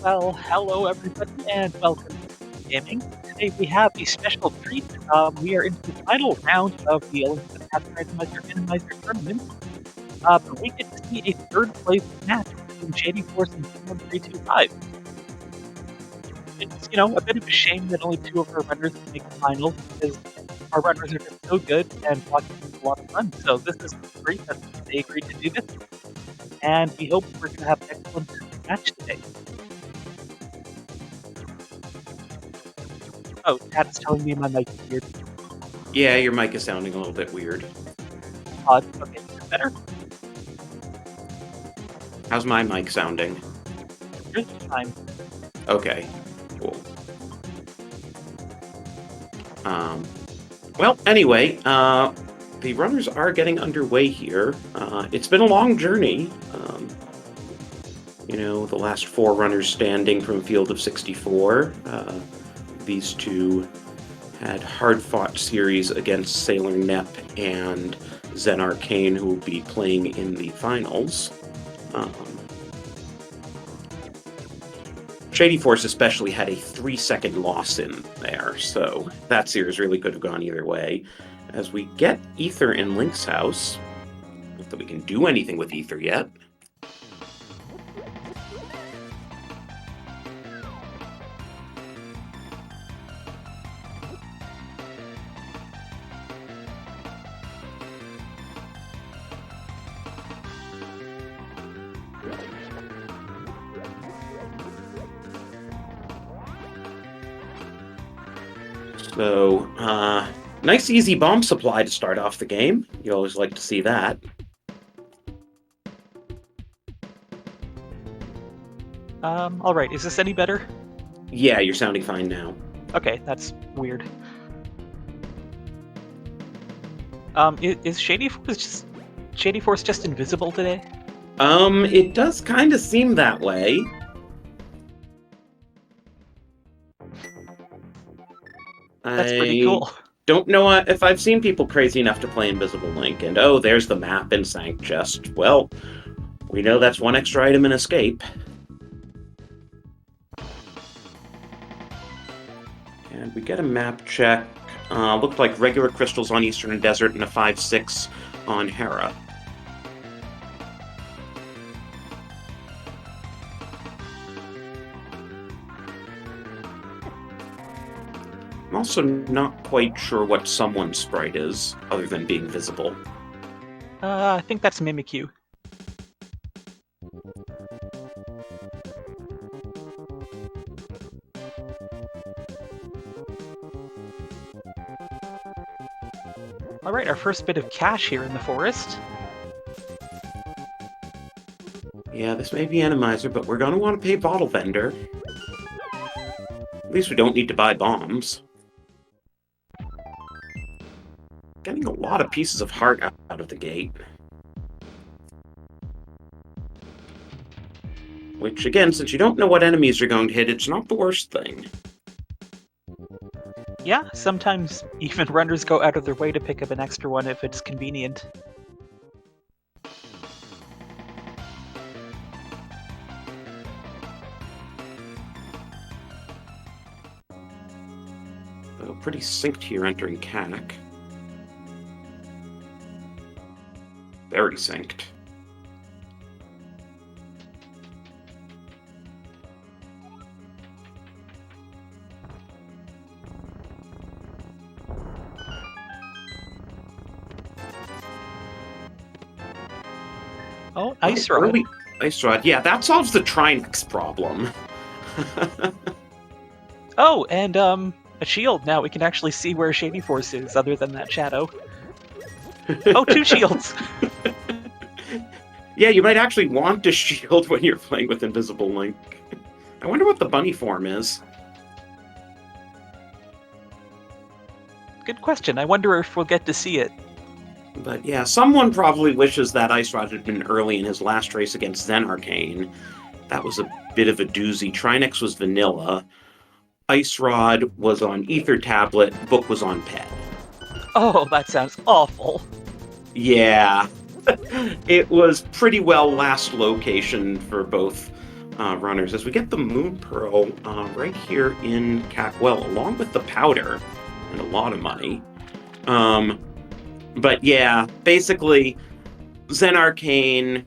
Well, hello everybody, and welcome to SpeedGaming. Today we have a special treat. We are into the final round of the ALTTPR Enemizer tournament. But we get to see a third place match between shadyforce and someone325. It's, a bit of a shame that only two of our runners can make the finals, because our runners are just so good and watching is a lot of fun. So this is great that they agreed to do this, and we hope we're going to have an excellent match today. Oh, Pat's telling me my mic is weird. Yeah, your mic is sounding a little bit weird. Odd. Okay, is it better? How's my mic sounding? Just fine. Okay, cool. Well, anyway, the runners are getting underway here. It's been a long journey. The last four runners standing from a field of 64. These two had hard-fought series against Sailor Nep and Zen Arcane, who will be playing in the finals. shadyforce especially had a 3-second loss in there, so that series really could have gone either way. As we get Ether in Link's house, not that we can do anything with Ether yet. So, nice easy bomb supply to start off the game. You always like to see that. Alright, is this any better? Yeah, you're sounding fine now. Okay, that's weird. Is shadyforce just invisible today? It does kind of seem that way. That's pretty cool. Don't know if I've seen people crazy enough to play Invisible Link, and oh, there's the map in Sank Chest. Well, we know that's one extra item in Escape. And we get a map check. Looked like regular crystals on Eastern Desert and a 5-6 on Hera. I'm also not quite sure what someone's sprite is, other than being visible. I think that's Mimikyu. Alright, our first bit of cash here in the forest. Yeah, this may be Enemizer, but we're going to want to pay Bottle Vendor. At least we don't need to buy bombs. Getting a lot of pieces of heart out of the gate. Which, again, since you don't know what enemies are going to hit, it's not the worst thing. Yeah, sometimes even runners go out of their way to pick up an extra one if it's convenient. Pretty synced here entering Kanak. Very synced. Oh, Ice Rod. Ice Rod, yeah, that solves the Trinex problem. Oh, and a shield. Now we can actually see where shadyforce is, other than that shadow. Oh, 2 shields! Yeah, you might actually want a shield when you're playing with Invisible Link. I wonder what the bunny form is. Good question. I wonder if we'll get to see it. But yeah, someone probably wishes that Ice Rod had been early in his last race against Zen Arcane. That was a bit of a doozy. Trinex was vanilla. Ice Rod was on Ether Tablet. Book was on Pet. Oh, that sounds awful. Yeah. It was pretty well last location for both runners is we get the Moon Pearl right here in Cackwell, along with the powder and a lot of money. But yeah, basically, Zen Arcane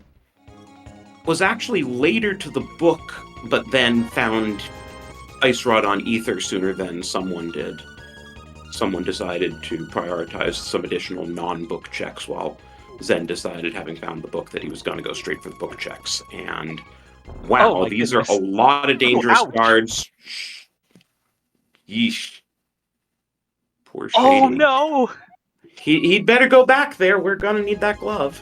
was actually later to the book, but then found Ice Rod on Ether sooner than someone did. Someone decided to prioritize some additional non-book checks, while Zen decided, having found the book, that he was going to go straight for the book checks. And wow, Oh, my these goodness. are a lot of dangerous ouch. cards. Yeesh. Poor Shady. Oh, no! He'd better go back there. We're going to need that glove.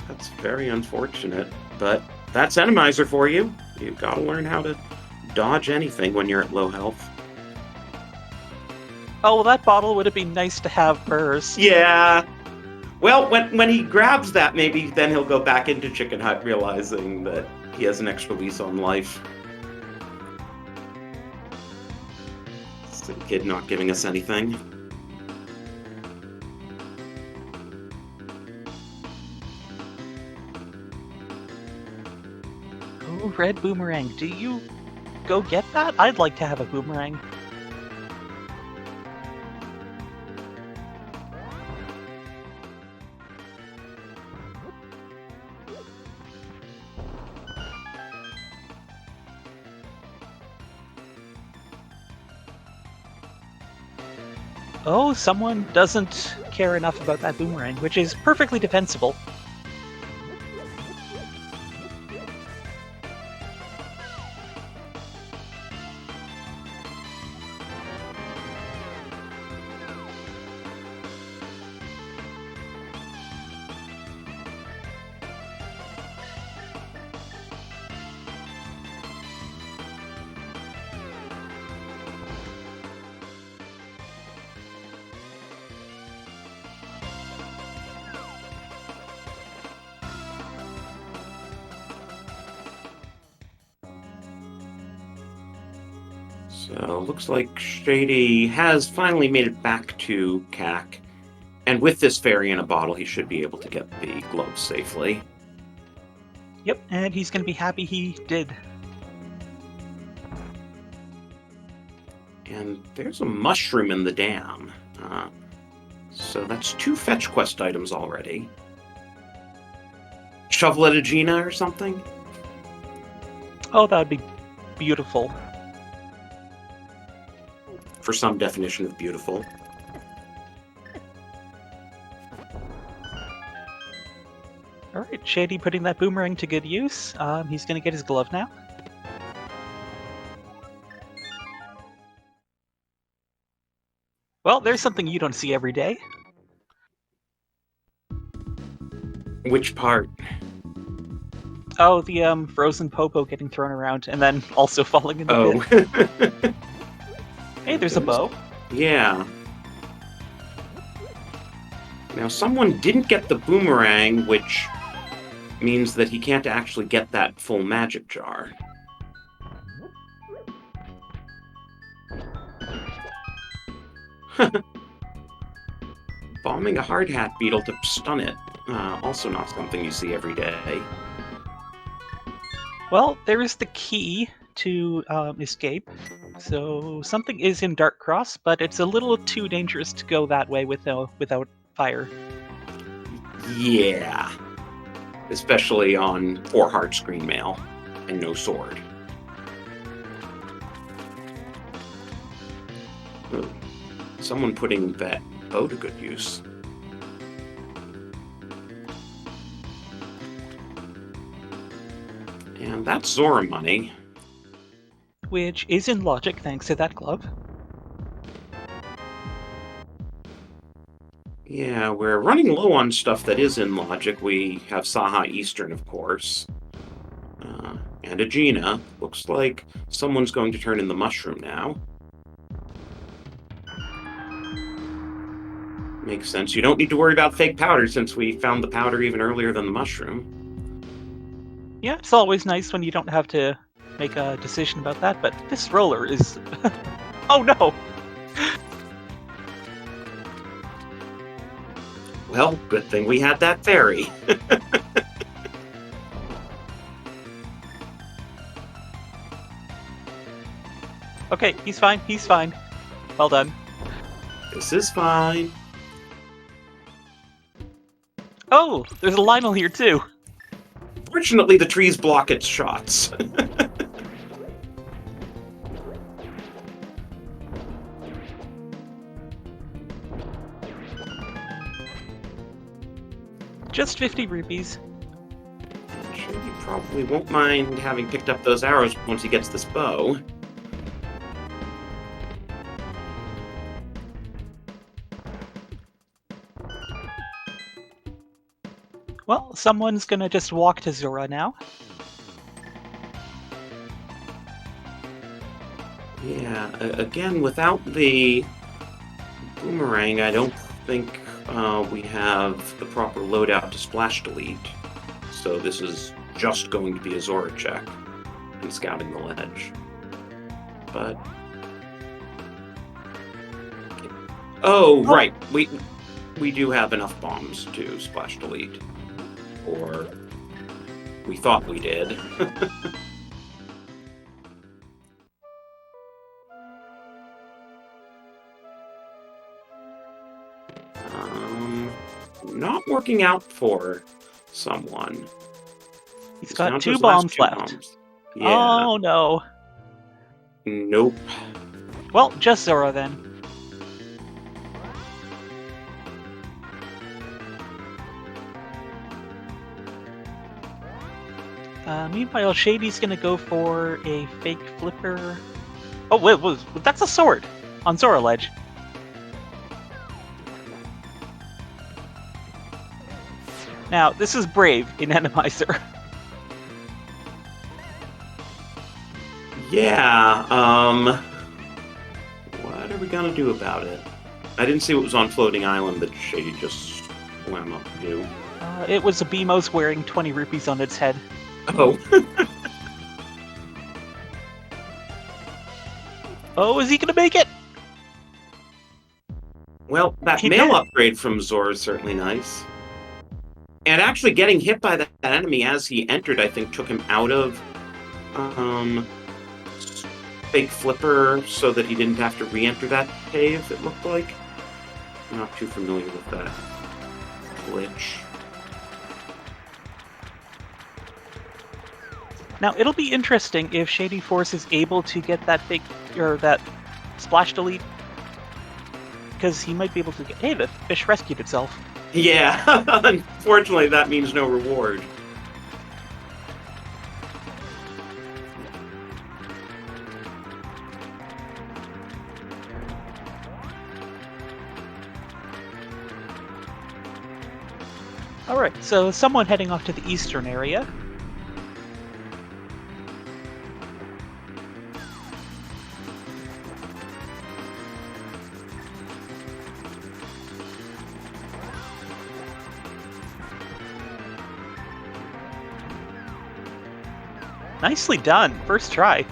That's very unfortunate, but that's Enemizer for you. You've got to learn how to dodge anything when you're at low health. Oh, well, that bottle would have been nice to have first. Yeah. Well, when he grabs that, maybe then he'll go back into Chicken Hut, realizing that he has an extra lease on life. It's the kid not giving us anything. Oh, red boomerang. Do you go get that? I'd like to have a boomerang. Oh, someone doesn't care enough about that boomerang, which is perfectly defensible. So, looks like Shady has finally made it back to CAC. And with this fairy in a bottle, he should be able to get the gloves safely. Yep, and he's going to be happy he did. And there's a mushroom in the dam. So that's 2 fetch quest items already. Shovel at a Gina or something? Oh, that would be beautiful. For some definition of beautiful. Alright, Shady putting that boomerang to good use. He's going to get his glove now. Well, there's something you don't see every day. Which part? Oh, the frozen popo getting thrown around and then also falling in the pit. Hey, there's a bow. Yeah. Now, someone didn't get the boomerang, which means that he can't actually get that full magic jar. Bombing a hard hat beetle to stun it. Also not something you see every day. Well, there is the key to escape. So something is in Dark Cross, but it's a little too dangerous to go that way without fire. Yeah. Especially on 4 hearts green mail and no sword. Ooh. Someone putting that bow to good use. And that's Zora money. Which is in logic thanks to that glove. Yeah, we're running low on stuff that is in logic. We have Saha Eastern, of course. And a Gina. Looks like someone's going to turn in the mushroom now. Makes sense. You don't need to worry about fake powder since we found the powder even earlier than the mushroom. Yeah, it's always nice when you don't have to make a decision about that, but this roller is... Oh no! Well, good thing we had that fairy. Okay, he's fine. He's fine. Well done. This is fine. Oh, there's a Lionel here too. Fortunately, the trees block its shots. Just 50 rupees. Shady probably won't mind having picked up those arrows once he gets this bow. Well, someone's gonna just walk to Zora now. Yeah, again, without the boomerang, I don't think we have the proper loadout to splash delete. So this is just going to be a Zora check and scouting the ledge. But... Oh, right. We do have enough bombs to splash delete. Or we thought we did. Not working out for someone. He's down got to 2 his last bombs 2 left. bombs. Yeah. Oh no. Nope. Well, just Zora then. Meanwhile, Shady's gonna go for a fake flipper. Oh, wait, that's a sword on Zora Ledge. Now, this is brave in Enemizer. Yeah, what are we gonna do about it? I didn't see what was on Floating Island that Shady just swam up to do. It was a BMOS wearing 20 rupees on its head. Oh. Oh, is he gonna make it? Well, that He mail did. upgrade from Zora is certainly nice. And actually getting hit by that enemy as he entered, I think, took him out of fake flipper so that he didn't have to re-enter that cave, it looked like. I'm not too familiar with that glitch. Now, it'll be interesting if shadyforce is able to get that fake, or that splash delete, because he might be able to get... Hey, the fish rescued itself. Yeah, unfortunately that means no reward. Alright, so someone heading off to the eastern area. Nicely done. First try.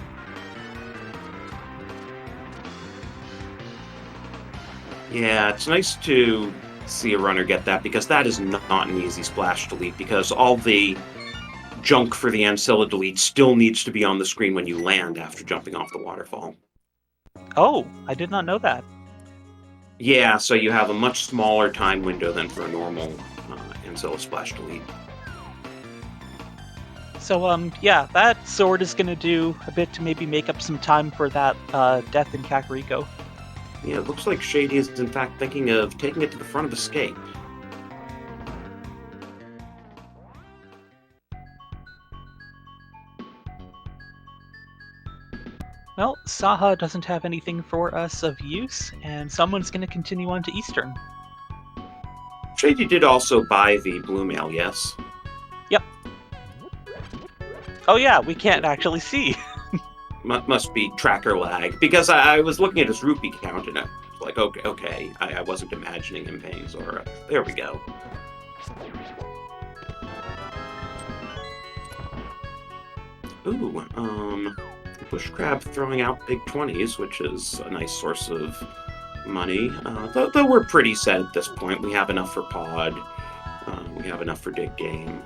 Yeah, it's nice to see a runner get that, because that is not an easy splash delete, because all the junk for the Ancilla delete still needs to be on the screen when you land after jumping off the waterfall. Oh, I did not know that. Yeah, so you have a much smaller time window than for a normal Ancilla splash delete. So, yeah, that sword is gonna do a bit to maybe make up some time for that death in Kakariko. Yeah, it looks like Shady is in fact thinking of taking it to the front of Escape. Well, Saha doesn't have anything for us of use, and someone's gonna continue on to Eastern. Shady did also buy the blue mail, yes? Yep. Oh yeah, we can't actually see. Must be tracker lag, because I was looking at his rupee count and I was like, okay, I wasn't imagining him paying Zora. There we go. Ooh, bush crab throwing out big 20s, which is a nice source of money. Though we're pretty set at this point. We have enough for pod. We have enough for dig game.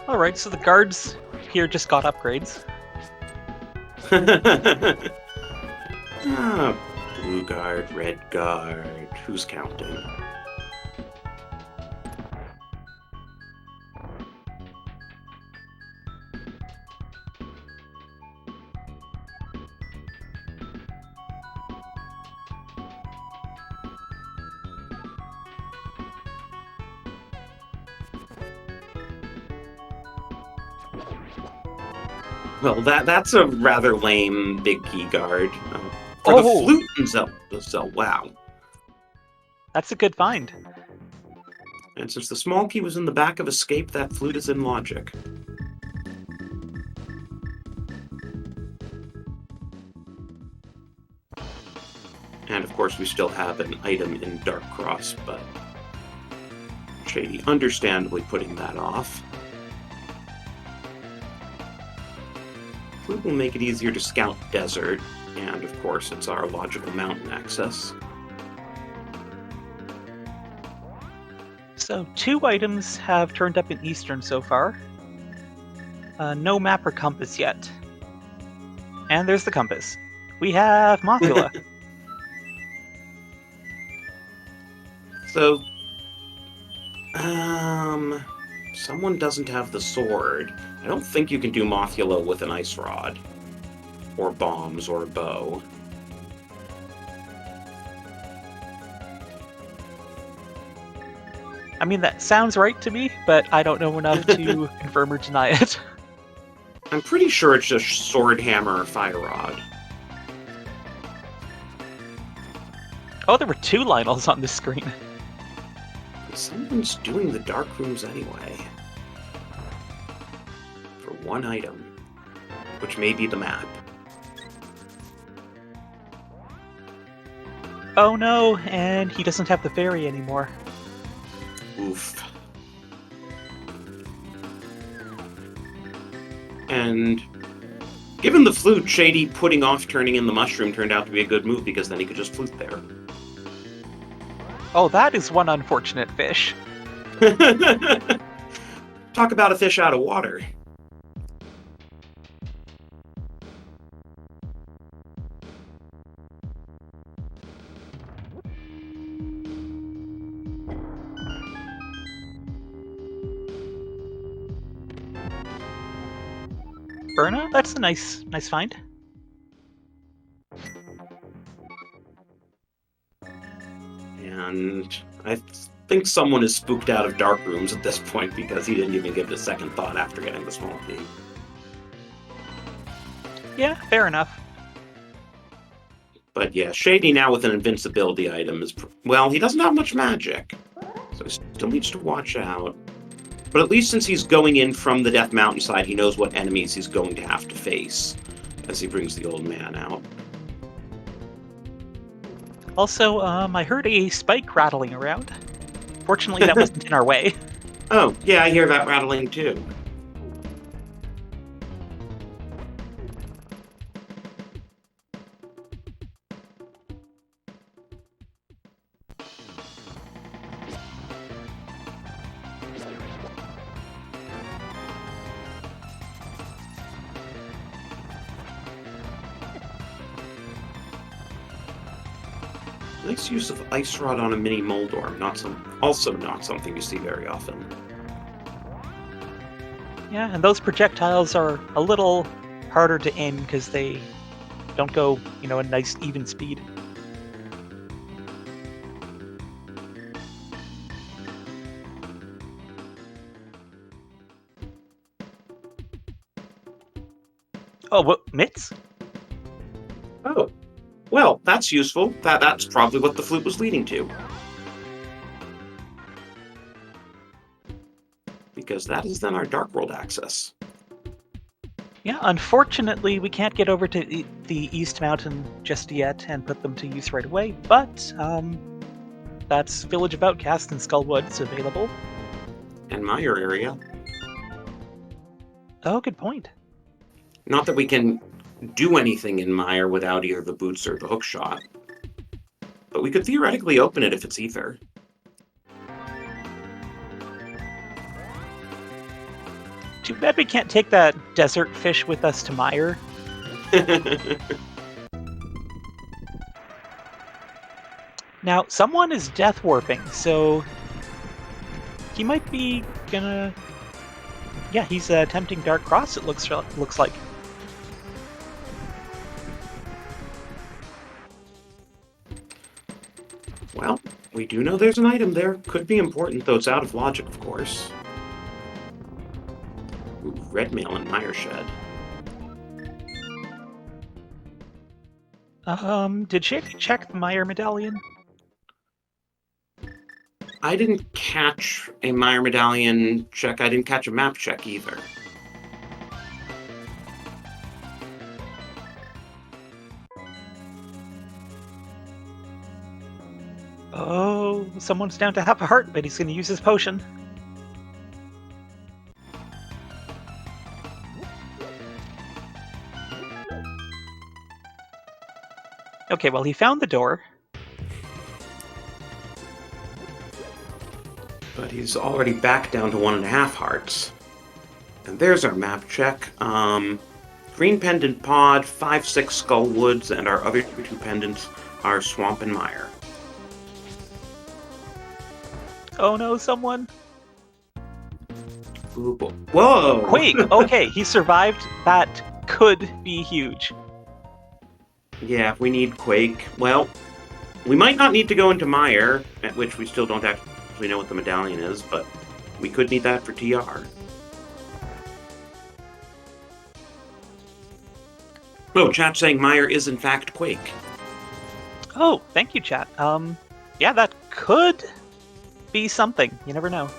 Alright, so the guards here just got upgrades. Blue guard, red guard. Who's counting? Well, that's a rather lame big key guard. For the flute and Zelda, wow. That's a good find. And since the small key was in the back of escape, that flute is in logic. And of course, we still have an item in Dark Cross, but Shady understandably putting that off. Flute will make it easier to scout desert, and of course, it's our logical mountain access. So 2 items have turned up in Eastern so far. No map or compass yet. And there's the compass. We have Mothula. So, someone doesn't have the sword. I don't think you can do Mothula with an ice rod, or bombs, or a bow. I mean, that sounds right to me, but I don't know enough to confirm or deny it. I'm pretty sure it's just sword, hammer, or fire rod. Oh, there were 2 Lionels on this screen. Someone's doing the dark rooms anyway. For 1 item, which may be the map. Oh no, and he doesn't have the fairy anymore. Oof. And given the flute, Shady putting off turning in the mushroom turned out to be a good move because then he could just flute there. Oh, that is one unfortunate fish. Talk about a fish out of water. Berna? That's a nice find. And I think someone is spooked out of dark rooms at this point because he didn't even give it a second thought after getting the small key. Yeah, fair enough. But yeah, Shady now with an invincibility item is... Well, he doesn't have much magic, so he still needs to watch out. But at least since he's going in from the Death Mountain side, he knows what enemies he's going to have to face as he brings the old man out. Also, I heard a spike rattling around. Fortunately, that wasn't in our way. Oh, yeah, I hear that rattling too. Nice use of Ice Rod on a mini Moldorm, also not something you see very often. Yeah, and those projectiles are a little harder to aim because they don't go, a nice even speed. Oh, what, mitts? Oh, well, that's useful. That's probably what the flute was leading to. Because that is then our Dark World access. Yeah, unfortunately, we can't get over to the East Mountain just yet and put them to use right away, but that's Village of Outcast in Skullwood's available. In my area. Oh, good point. Not that we can do anything in Mire without either the boots or the hookshot. But we could theoretically open it if it's ether. Too bad we can't take that desert fish with us to Mire. Now, someone is death warping, so he might be gonna... Yeah, he's attempting Dark Cross, it looks like. Well, we do know there's an item there. Could be important, though it's out of logic, of course. Ooh, red mail in Mire Shed. Did Shady check the Mire medallion? I didn't catch a Mire medallion check. I didn't catch a map check either. Oh, someone's down to half a heart, but he's going to use his potion. Okay, well, he found the door. But he's already back down to 1.5 hearts. And there's our map check. Green Pendant Pod, 5-6 Skullwoods, and our other 2 pendants are Swamp and Mire. Oh no, someone! Ooh, whoa! Quake! Okay, he survived. That could be huge. Yeah, if we need Quake. Well, we might not need to go into Mire, at which we still don't actually know what the medallion is, but we could need that for TR. Oh, chat saying Mire is in fact Quake. Oh, thank you, chat. Yeah, that could be something. You never know.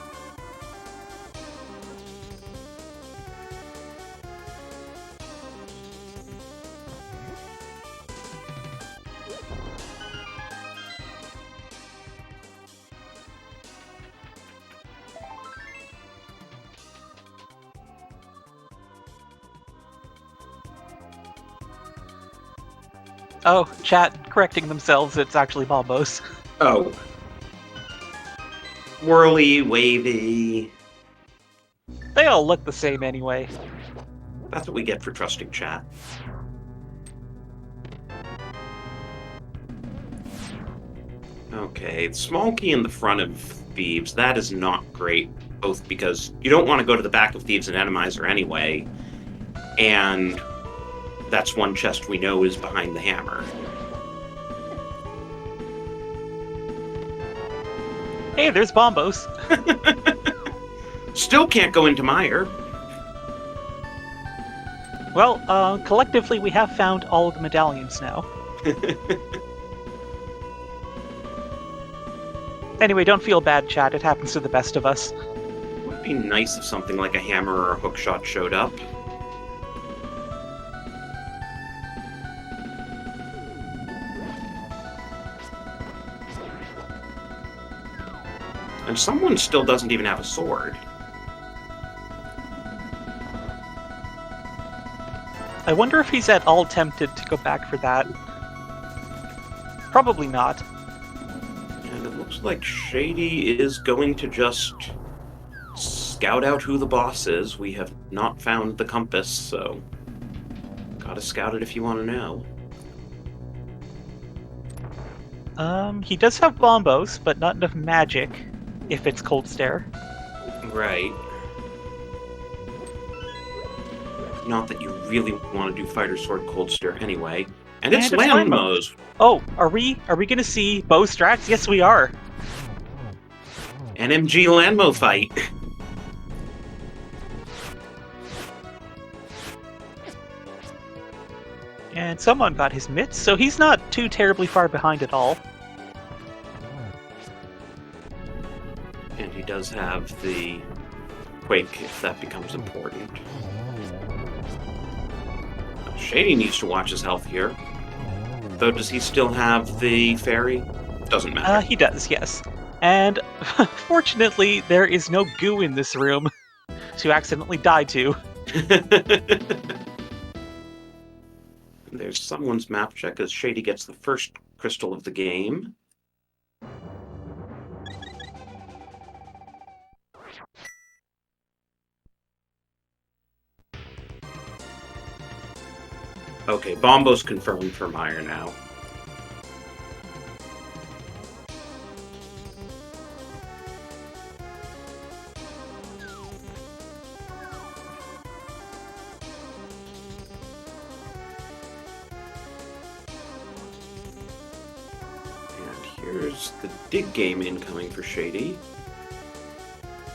Oh, chat correcting themselves. It's actually Bombos. Oh. Whirly, wavy. They all look the same anyway. That's what we get for trusting chat. Okay, the small key in the front of Thieves, that is not great. Both because you don't want to go to the back of Thieves and Enemizer anyway, and that's one chest we know is behind the hammer. Hey, there's Bombos. Still can't go into Mire. Well, collectively we have found all of the medallions now. Anyway, don't feel bad, chat. It happens to the best of us. It would be nice if something like a hammer or a hookshot showed up. And someone still doesn't even have a sword. I wonder if he's at all tempted to go back for that. Probably not. And it looks like Shady is going to just scout out who the boss is. We have not found the compass, so gotta scout it if you want to know. He does have Bombos, but not enough magic, if it's Cold Stare. Right. Not that you really want to do Fighter Sword Cold Stare anyway. And it's Landmos. Oh, are we gonna see bow strats? Yes, we are. NMG Landmo fight. And someone got his mitts, so he's not too terribly far behind at all. And he does have the Quake if that becomes important. Shady needs to watch his health here. Though, does he still have the fairy? Doesn't matter. He does, yes. And fortunately, there is no goo in this room to accidentally die to. There's someone's map check as Shady gets the first crystal of the game. Okay, Bombo's confirmed for Meyer now. Here's the dig game incoming for Shady.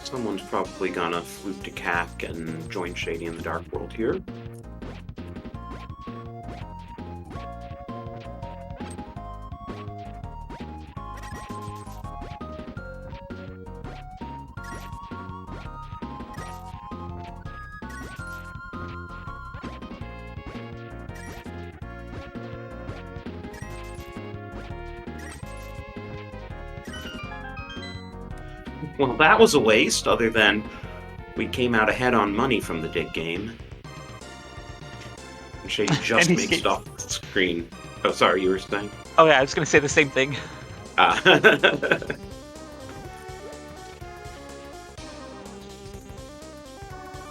Someone's probably gonna flute to Cack and join Shady in the Dark World here. Well, that was a waste, other than we came out ahead on money from the dig game. And Shady just makes it off the screen. Oh, sorry, you were saying? Oh yeah, I was going to say the same thing.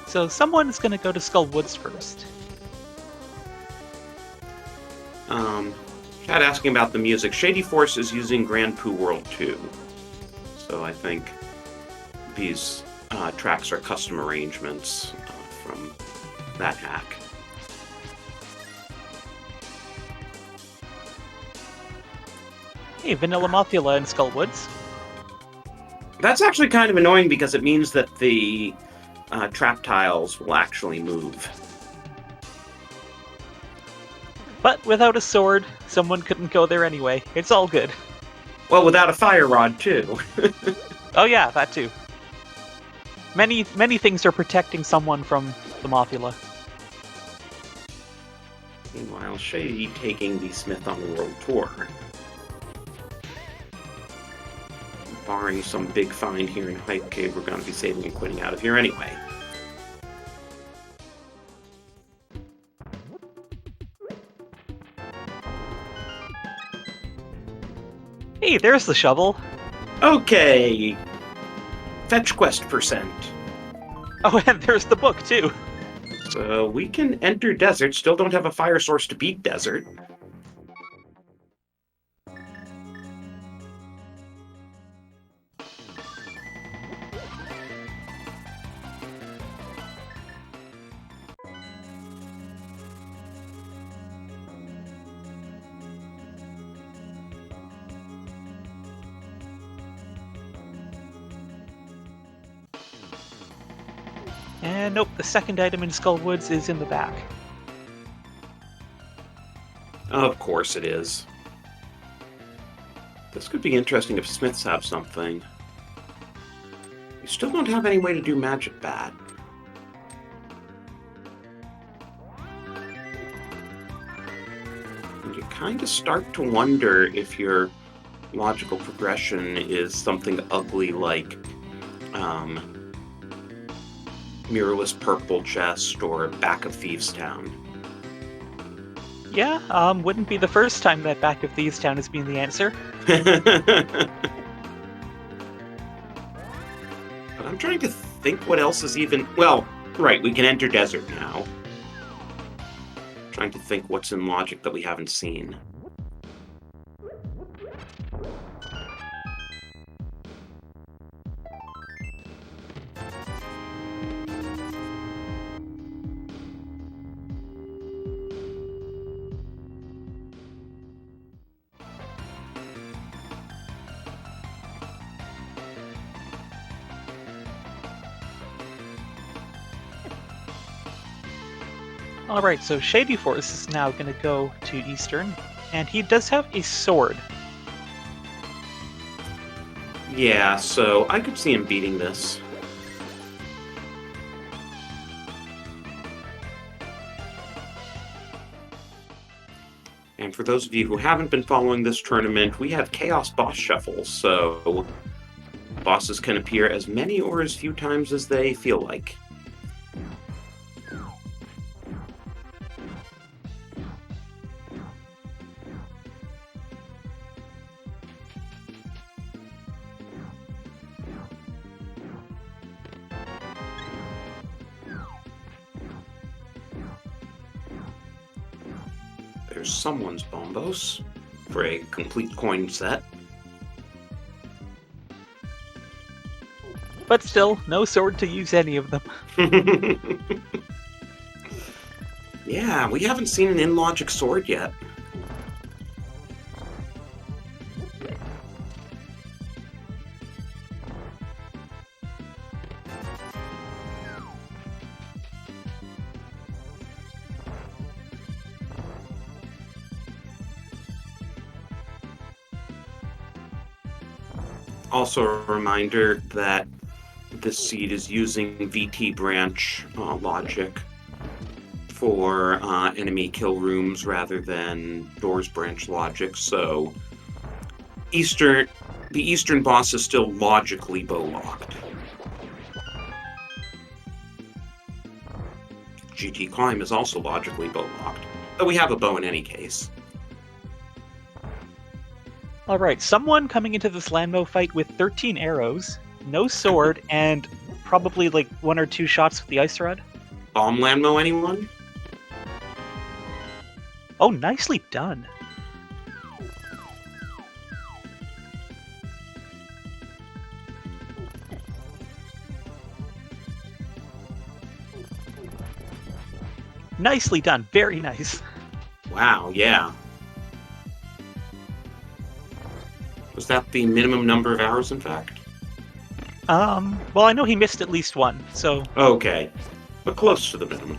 So someone's going to go to Skull Woods first. Chad asking about the music. Shadyforce is using Grand Poo World 2. So I think these tracks are custom arrangements from that hack. Hey, Vanilla Mothula in Skull Woods. That's actually kind of annoying because it means that the trap tiles will actually move. But without a sword, someone couldn't go there anyway. It's all good. Well, without a fire rod, too. Oh yeah, that too. Many things are protecting someone from the Mothula. Meanwhile, Shady taking the Smith on the World Tour. Barring some big find here in Hype Cave, we're going to be saving and quitting out of here anyway. Hey, there's the shovel. Okay. Fetch quest %. Oh, and there's the book, too. So we can enter desert. Still don't have a fire source to beat desert. And nope, the second item in Skull Woods is in the back. Of course it is. This could be interesting if Smiths have something. You still don't have any way to do magic bad. And you kind of start to wonder if your logical progression is something ugly like Mirrorless Purple Chest or Back of Thieves Town. Yeah, wouldn't be the first time that Back of Thieves Town has been the answer. But I'm trying to think what else is even... Well, right, we can enter desert now. Trying to think what's in logic that we haven't seen. Alright, so Shadyforce is now going to go to Eastern, and he does have a sword. Yeah, so I could see him beating this. And for those of you who haven't been following this tournament, we have Chaos Boss Shuffles, so bosses can appear as many or as few times as they feel like. There's someone's bombos for a complete coin set. But still, no sword to use any of them. Yeah, we haven't seen an in-logic sword yet. Also a reminder that this seed is using VT branch logic for enemy kill rooms rather than doors branch logic, so the eastern boss is still logically bow locked. GT Climb is also logically bow locked, but we have a bow in any case. Alright, someone coming into this Landmo fight with 13 arrows, no sword, and probably like 1 or 2 shots with the ice rod. Bomb Landmo, anyone? Oh, nicely done. Nicely done. Very nice. Wow, yeah. Was that the minimum number of hours, in fact? Well, I know he missed at least one, so... Okay, but close to the minimum.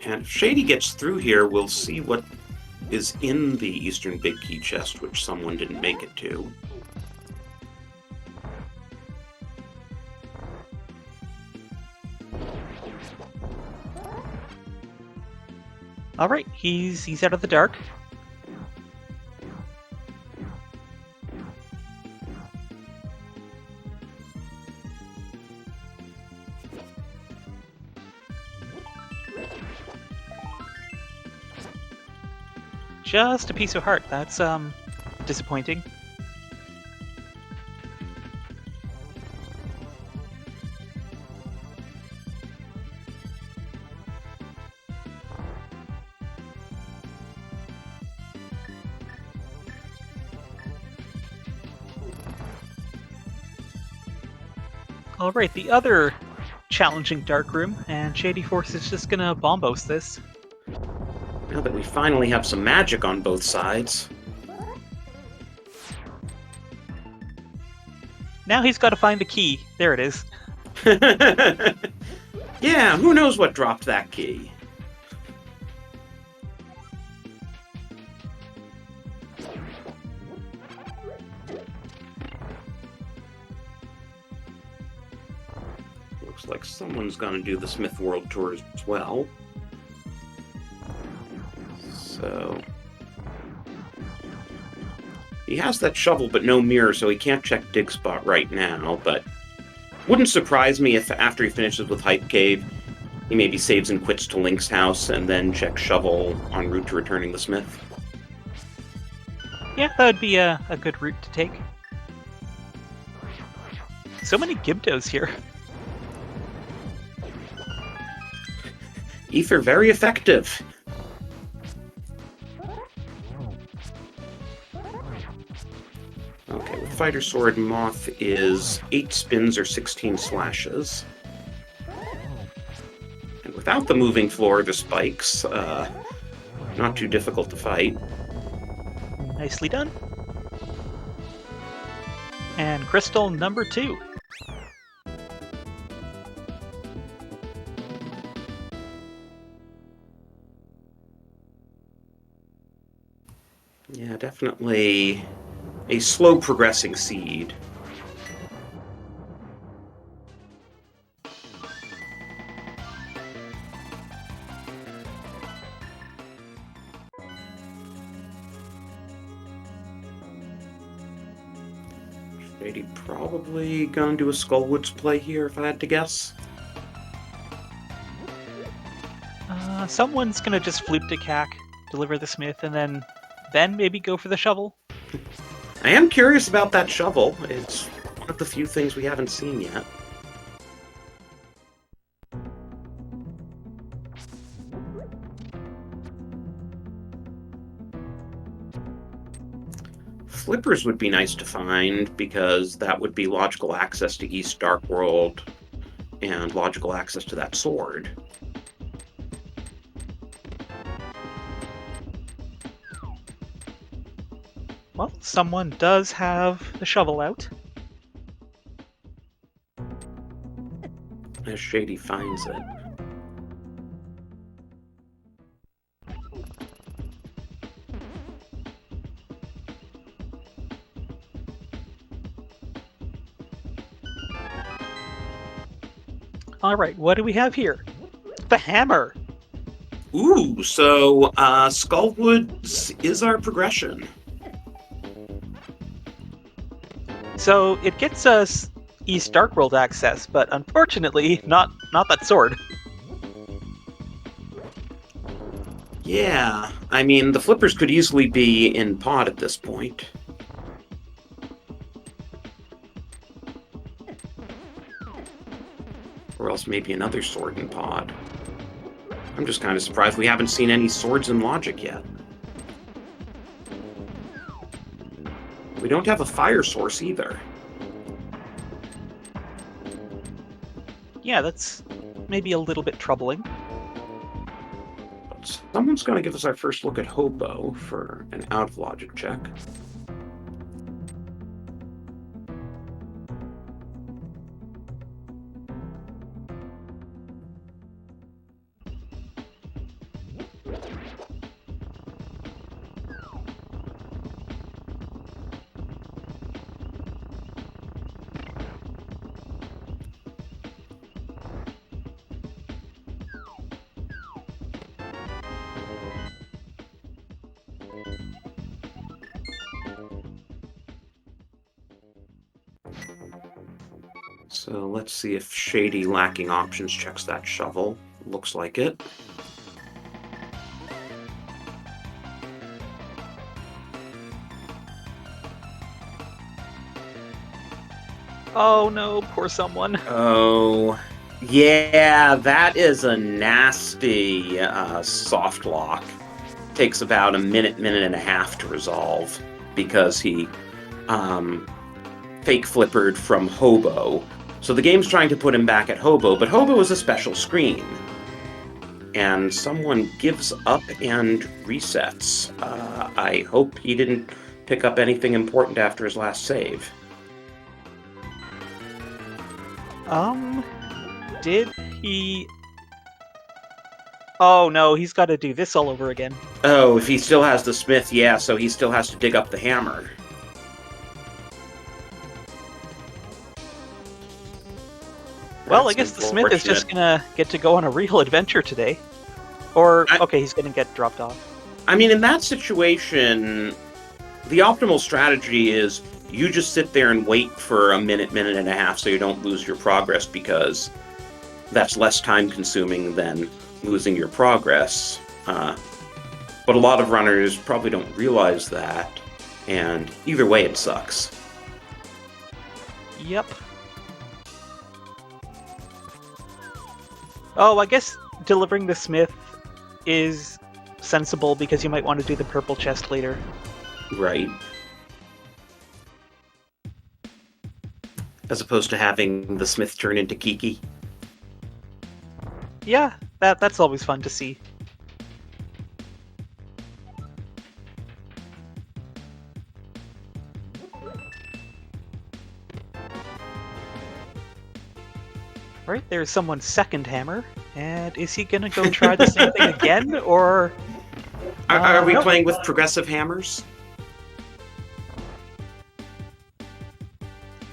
And if Shady gets through here, we'll see what is in the Eastern Big Key chest, which someone didn't make it to. Alright, he's out of the dark. Just a piece of heart. That's, disappointing. Alright, the other challenging dark room, and Shadyforce is just gonna bombos this. Now that we finally have some magic on both sides. Now he's gotta find the key. There it is. Yeah, who knows what dropped that key? Looks like someone's gonna do the Smith World Tour as well. So... he has that shovel but no mirror, so he can't check dig spot right now, but... wouldn't surprise me if after he finishes with Hype Cave, he maybe saves and quits to Link's house and then checks shovel en route to returning the Smith. Yeah, that would be a good route to take. So many Gibdos here. Ether very effective. Okay, with Fighter Sword, Moth is 8 spins or 16 slashes. And without the moving floor, the spikes, not too difficult to fight. Nicely done. And crystal number 2. Yeah, definitely a slow progressing seed. Shady probably gonna do a Skullwoods play here, if I had to guess. Someone's gonna just floop to Kak, deliver the smith, and then maybe go for the shovel. I am curious about that shovel. It's one of the few things we haven't seen yet. Flippers would be nice to find, because that would be logical access to East Dark World and logical access to that sword. Well, someone does have the shovel out. As Shady finds it. All right, what do we have here? The hammer. Ooh, so Skullwoods is our progression. So it gets us East Dark World access, but unfortunately, not that sword. Yeah, I mean, the Flippers could easily be in pod at this point. Or else maybe another sword in pod. I'm just kind of surprised we haven't seen any swords in logic yet. We don't have a fire source either. Yeah, that's maybe a little bit troubling. But someone's going to give us our first look at Hobo for an out-of-logic check. So let's see if Shady lacking options checks that shovel. Looks like it. Oh no, poor someone. Oh, yeah, that is a nasty soft lock. Takes about a minute and a half to resolve because he fake flippered from Hobo. So the game's trying to put him back at Hobo, but Hobo is a special screen. And someone gives up and resets. I hope he didn't pick up anything important after his last save. Did he... Oh no, he's got to do this all over again. Oh, if he still has the smith, yeah, so he still has to dig up the hammer. Well, I guess the smith is just gonna get to go on a real adventure today. Or, okay, he's gonna get dropped off. I mean, in that situation, the optimal strategy is you just sit there and wait for a minute and a half so you don't lose your progress, because that's less time-consuming than losing your progress. But a lot of runners probably don't realize that, and either way it sucks. Yep. Oh, I guess delivering the smith is sensible because you might want to do the purple chest later. Right. As opposed to having the smith turn into Kiki. Yeah, that's always fun to see. Alright, there's someone's second hammer. And is he gonna go try the same thing again, or... Are we playing with progressive hammers?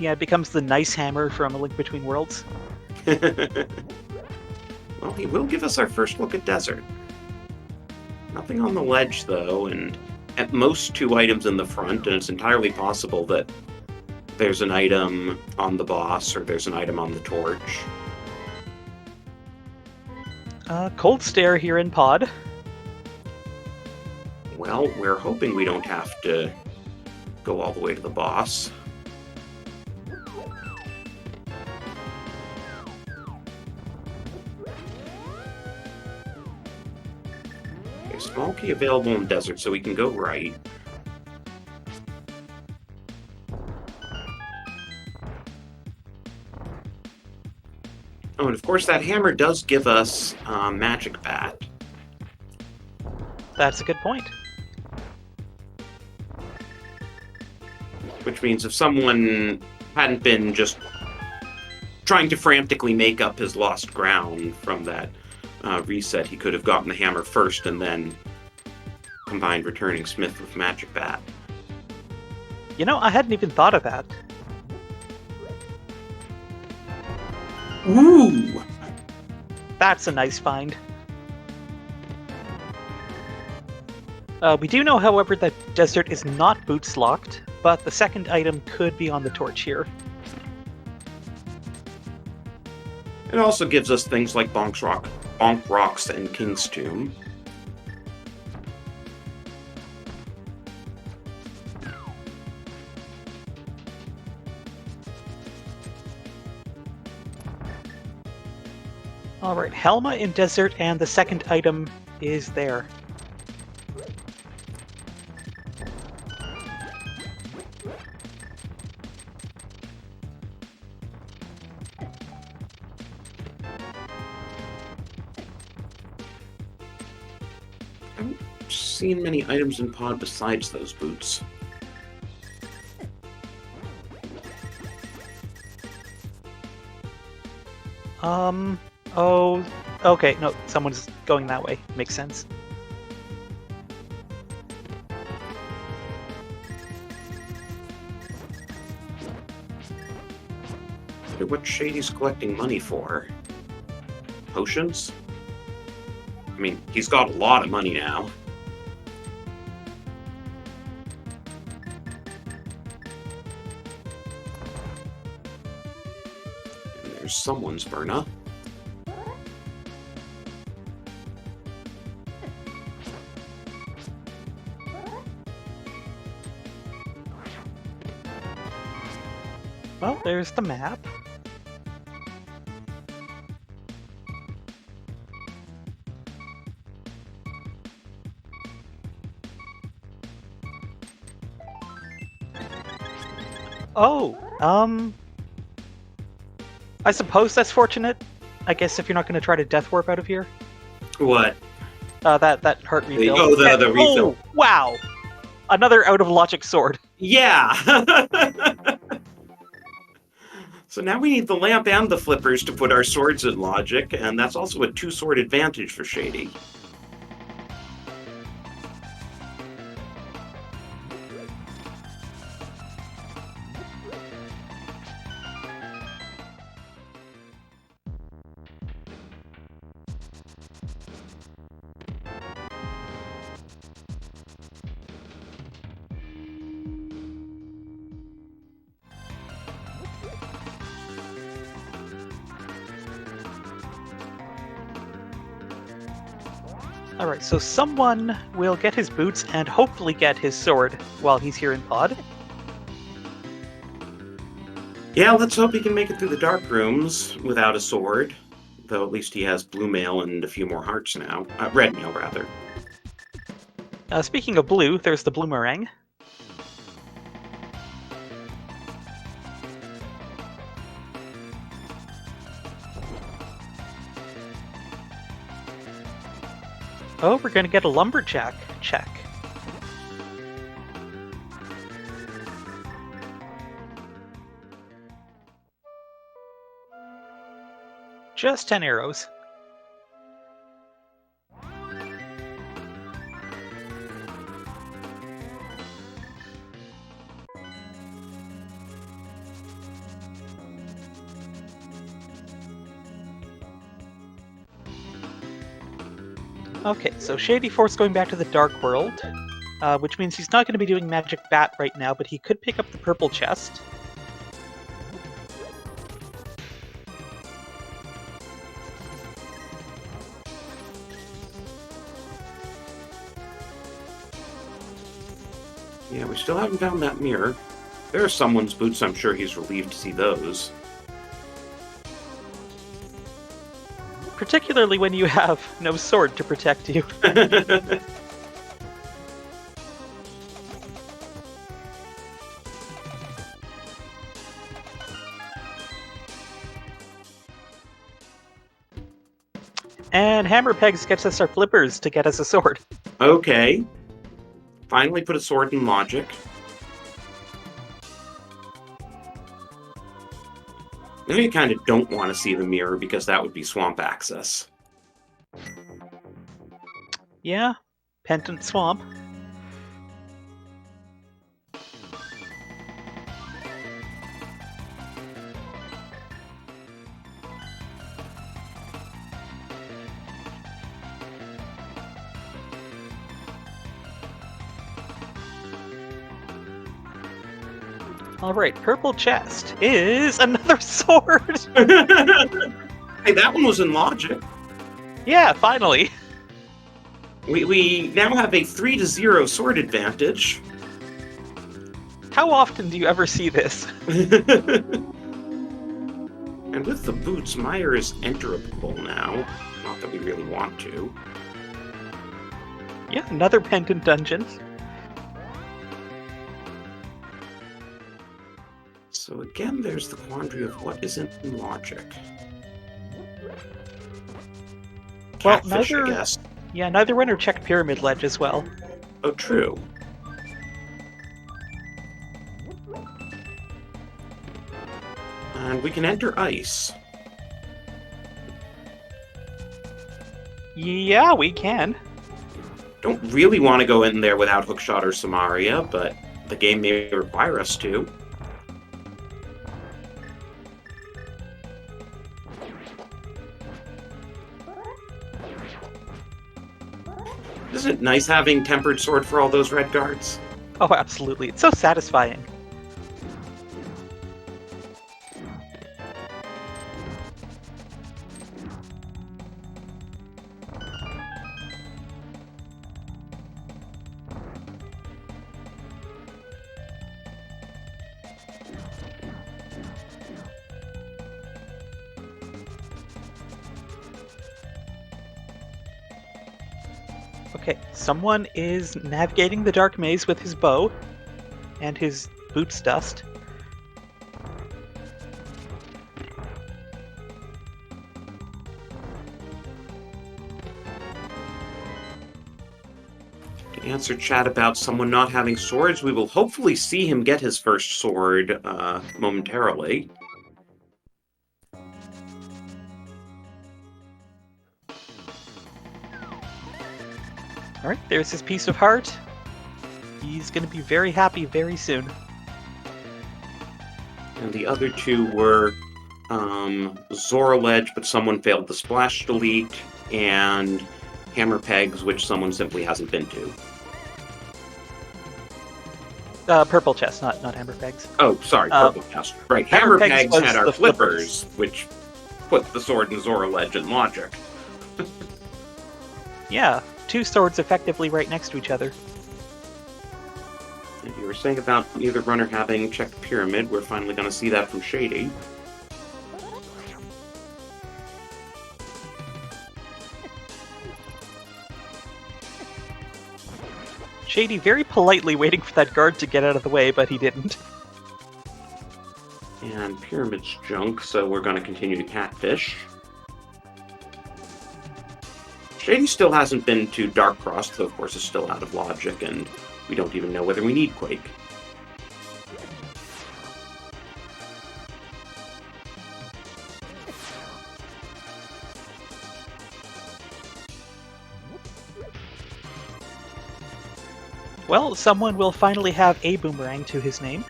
Yeah, it becomes the nice hammer from A Link Between Worlds. Well, he will give us our first look at desert. Nothing on the ledge, though, and at most 2 items in the front, and it's entirely possible that there's an item on the boss or there's an item on the torch. Cold stare here in pod. Well, we're hoping we don't have to go all the way to the boss. Okay, small key available in desert, so we can go right. Oh, and of course that hammer does give us magic bat. That's a good point. Which means if someone hadn't been just trying to frantically make up his lost ground from that reset, he could have gotten the hammer first and then combined Returning Smith with Magic Bat. You know, I hadn't even thought of that. Ooh! That's a nice find. We do know, however, that Desert is not boots locked, but the second item could be on the torch here. It also gives us things like Bonk Rocks and King's Tomb. Alright, Helma in Desert, and the second item is there. I haven't seen many items in pod besides those boots. Oh, okay, no, someone's going that way. Makes sense. Wonder what Shady's collecting money for? Potions? I mean, he's got a lot of money now. And there's someone's Berna. Well, there's the map. Oh, I suppose that's fortunate. I guess if you're not going to try to death warp out of here. What? That heart refill. Oh, the refill. Oh, wow! Another out of logic sword. Yeah! So now we need the lamp and the flippers to put our swords in logic, and that's also a 2-sword advantage for Shady. Alright, so someone will get his boots and hopefully get his sword while he's here in pod. Yeah, let's hope he can make it through the dark rooms without a sword. Though at least he has blue mail and a few more hearts now. Red mail, rather. Speaking of blue, there's the bloomerang. Oh, we're gonna get a lumberjack check. Just 10 arrows. Okay, so Shadyforce going back to the Dark World, which means he's not going to be doing Magic Bat right now, but he could pick up the purple chest. Yeah, we still haven't found that mirror. There are someone's boots. I'm sure he's relieved to see those. Particularly when you have no sword to protect you. And Hammer Pegs gets us our flippers to get us a sword. Okay. Finally put a sword in logic. Now you kind of don't want to see the mirror because that would be swamp access. Yeah, Pendant Swamp. Alright, purple chest is another sword! Hey, that one was in logic. Yeah, finally! We now have a 3-0 sword advantage. How often do you ever see this? And with the boots, Meyer is enterable now. Not that we really want to. Yeah, another pendant dungeon. So again, there's the quandary of what isn't in logic. Well, Catfish, I guess. Yeah, neither winner checked Pyramid Ledge as well. Oh, true. And we can enter ice. Yeah, we can. Don't really want to go in there without Hookshot or Samaria, but the game may require us to. Isn't it nice having Tempered Sword for all those red guards? Oh, absolutely. It's so satisfying. Okay, someone is navigating the dark maze with his bow and his boots dust. To answer chat about someone not having swords, we will hopefully see him get his first sword momentarily. Alright, there's his piece of heart. He's going to be very happy very soon. And the other two were Zora Ledge, but someone failed the splash delete, and Hammer Pegs, which someone simply hasn't been to. Purple chest, not Hammer Pegs. Oh, sorry, Purple Chest. Right, Hammer Pegs was had our the flippers, which put the sword in Zora Ledge in logic. Yeah, two swords effectively right next to each other. And you were saying about neither runner having checked Pyramid, we're finally going to see that from Shady. Shady very politely waiting for that guard to get out of the way, but he didn't. And Pyramid's junk, so we're going to continue to catfish. Shady still hasn't been to Dark Cross, though of course is still out of logic, and we don't even know whether we need Quake. Well, someone will finally have a boomerang to his name.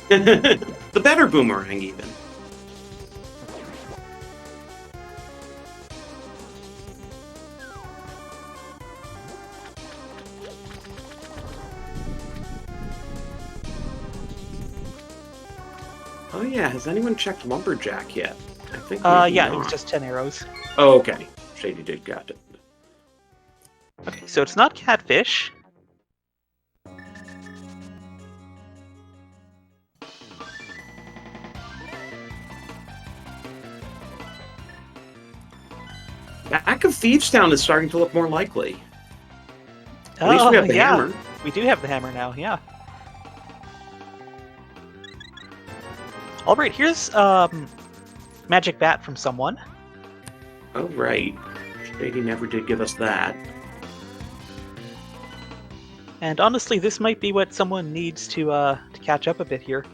The better boomerang, even. Oh yeah, has anyone checked Lumberjack yet? I think Yeah, not. it was just 10 arrows. Oh, okay. Shady did got it. Okay, so it's not catfish. Back of Thievestown is starting to look more likely. At least we have the hammer. We do have the hammer now, yeah. Alright, here's Magic Bat from someone. Oh, right. Shady never did give us that. And honestly, this might be what someone needs to catch up a bit here.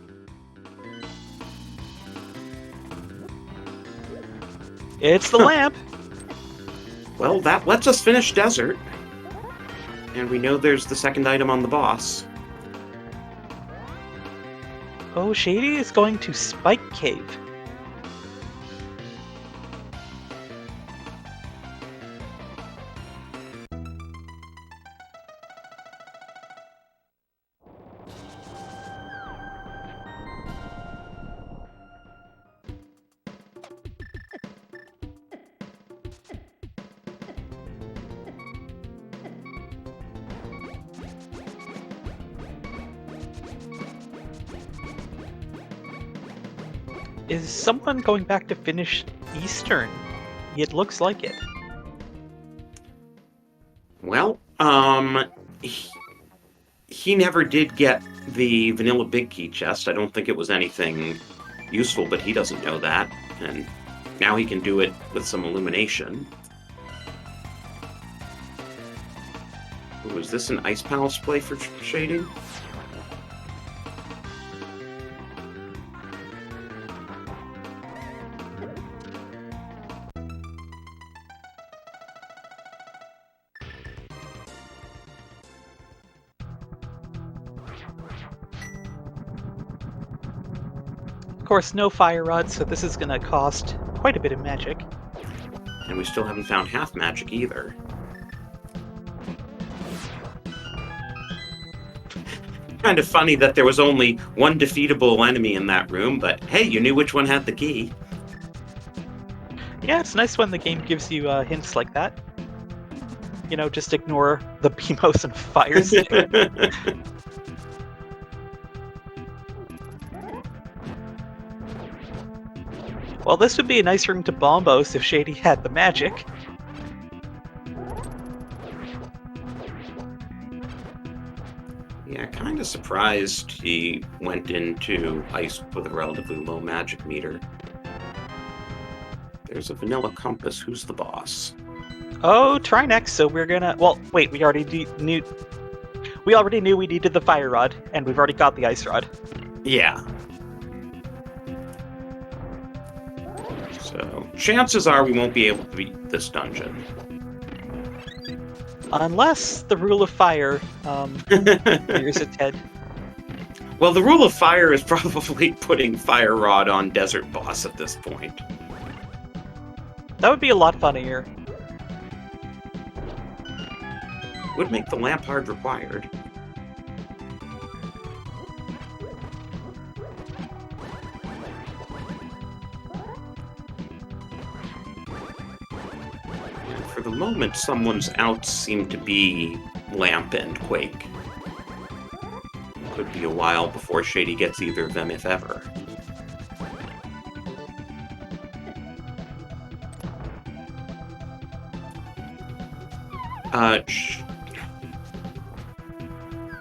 It's the lamp! Well, that lets us finish Desert. And we know there's the second item on the boss. Oh, Shady is going to Spike Cave. Is someone going back to finish Eastern? It looks like it. Well, he never did get the vanilla big key chest. I don't think it was anything useful, but he doesn't know that. And now he can do it with some illumination. Ooh, is this an Ice Palace play for Shady? Of course, no fire rod, so this is going to cost quite a bit of magic. And we still haven't found half magic either. Kind of funny that there was only one defeatable enemy in that room, but hey, you knew which one had the key. Yeah, it's nice when the game gives you hints like that. You know, just ignore the beamos and fires. Well, this would be a nice room to bombos if Shady had the magic. Yeah, kind of surprised he went into ice with a relatively low magic meter. There's a vanilla compass. Who's the boss? Oh, try next. So we're gonna. Well, wait. We already knew. We already knew we needed the fire rod, and we've already got the ice rod. Yeah. So chances are we won't be able to beat this dungeon. Unless the rule of fire rears its head. Well, the rule of fire is probably putting fire rod on desert boss at this point. That would be a lot funnier. Would make the lamp hard required. And for the moment, someone's outs seem to be lamp and quake. Could be a while before Shady gets either of them, if ever.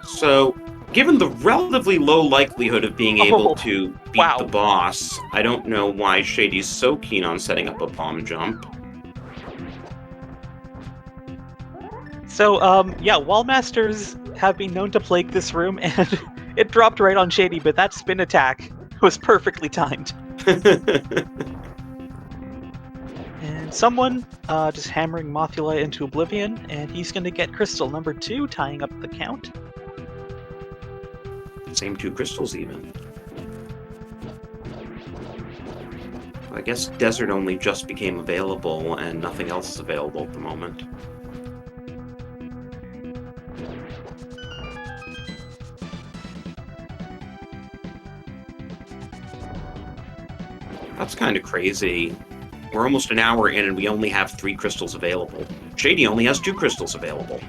So, given the relatively low likelihood of being able to beat the boss, I don't know why Shady's so keen on setting up a bomb jump. So, yeah, Wall Masters have been known to plague this room, and it dropped right on Shady, but that spin attack was perfectly timed. And someone just hammering Mothula into oblivion, and he's going to get crystal number 2, tying up the count. Same 2 crystals, even. I guess Desert only just became available, and nothing else is available at the moment. That's kind of crazy. We're almost an hour in and we only have 3 crystals available. Shady only has 2 crystals available.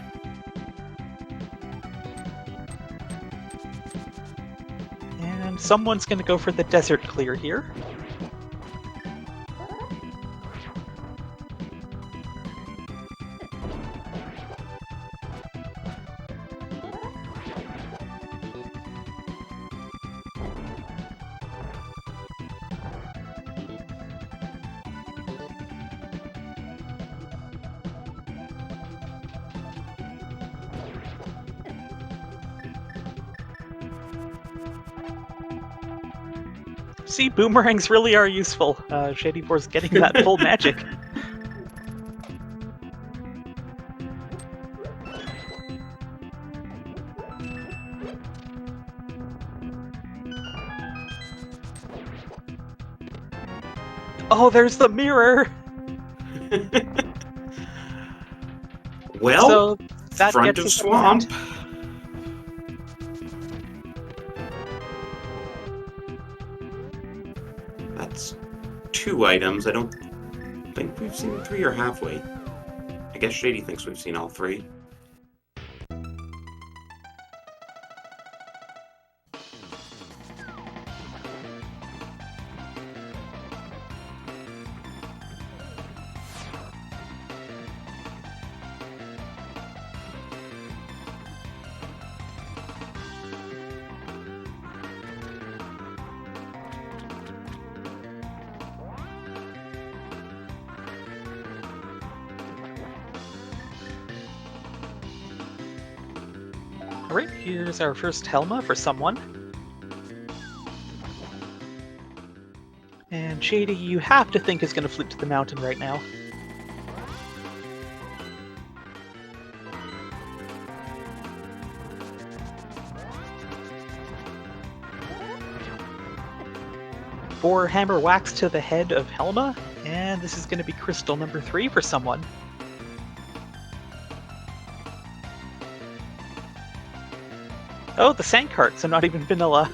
And someone's going to go for the desert clear here. See, boomerangs really are useful. Shadyforce getting that full magic. Oh, there's the mirror! Well, So that front gets of us up the mount. swamp. That's 2 items. I don't think we've seen 3 or halfway. I guess Shady thinks we've seen all 3. Alright, here's our first Helma for someone. And Shady, you have to think is going to flip to the mountain right now. Four hammer whacks to the head of Helma, and this is going to be crystal number 3 for someone. Oh, the sand cart, so not even vanilla.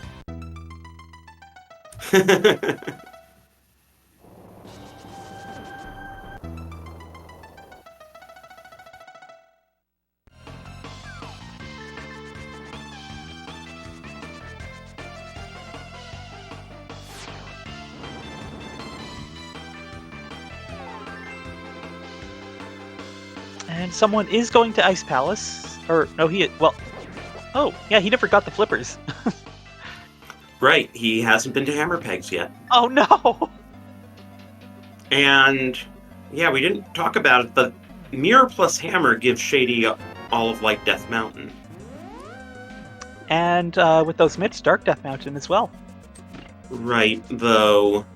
And someone is going to Ice Palace. Or, no, well... Oh, yeah, he never got the flippers. Right, he hasn't been to Hammer Pegs yet. Oh, no! And, yeah, we didn't talk about it, but Mirror plus Hammer gives Shady all of Light Death Mountain. And with those mitts, Dark Death Mountain as well. Right, though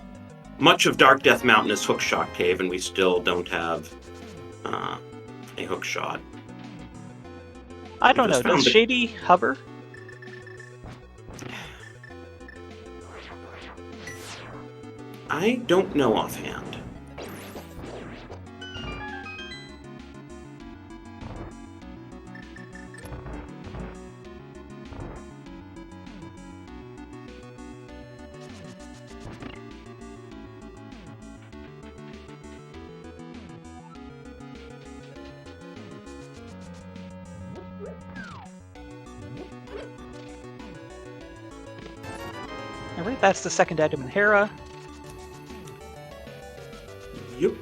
much of Dark Death Mountain is Hookshot Cave, and we still don't have a hookshot. I don't know, does Shady hover? I don't know offhand. Alright, that's the second item in Hera. Yep.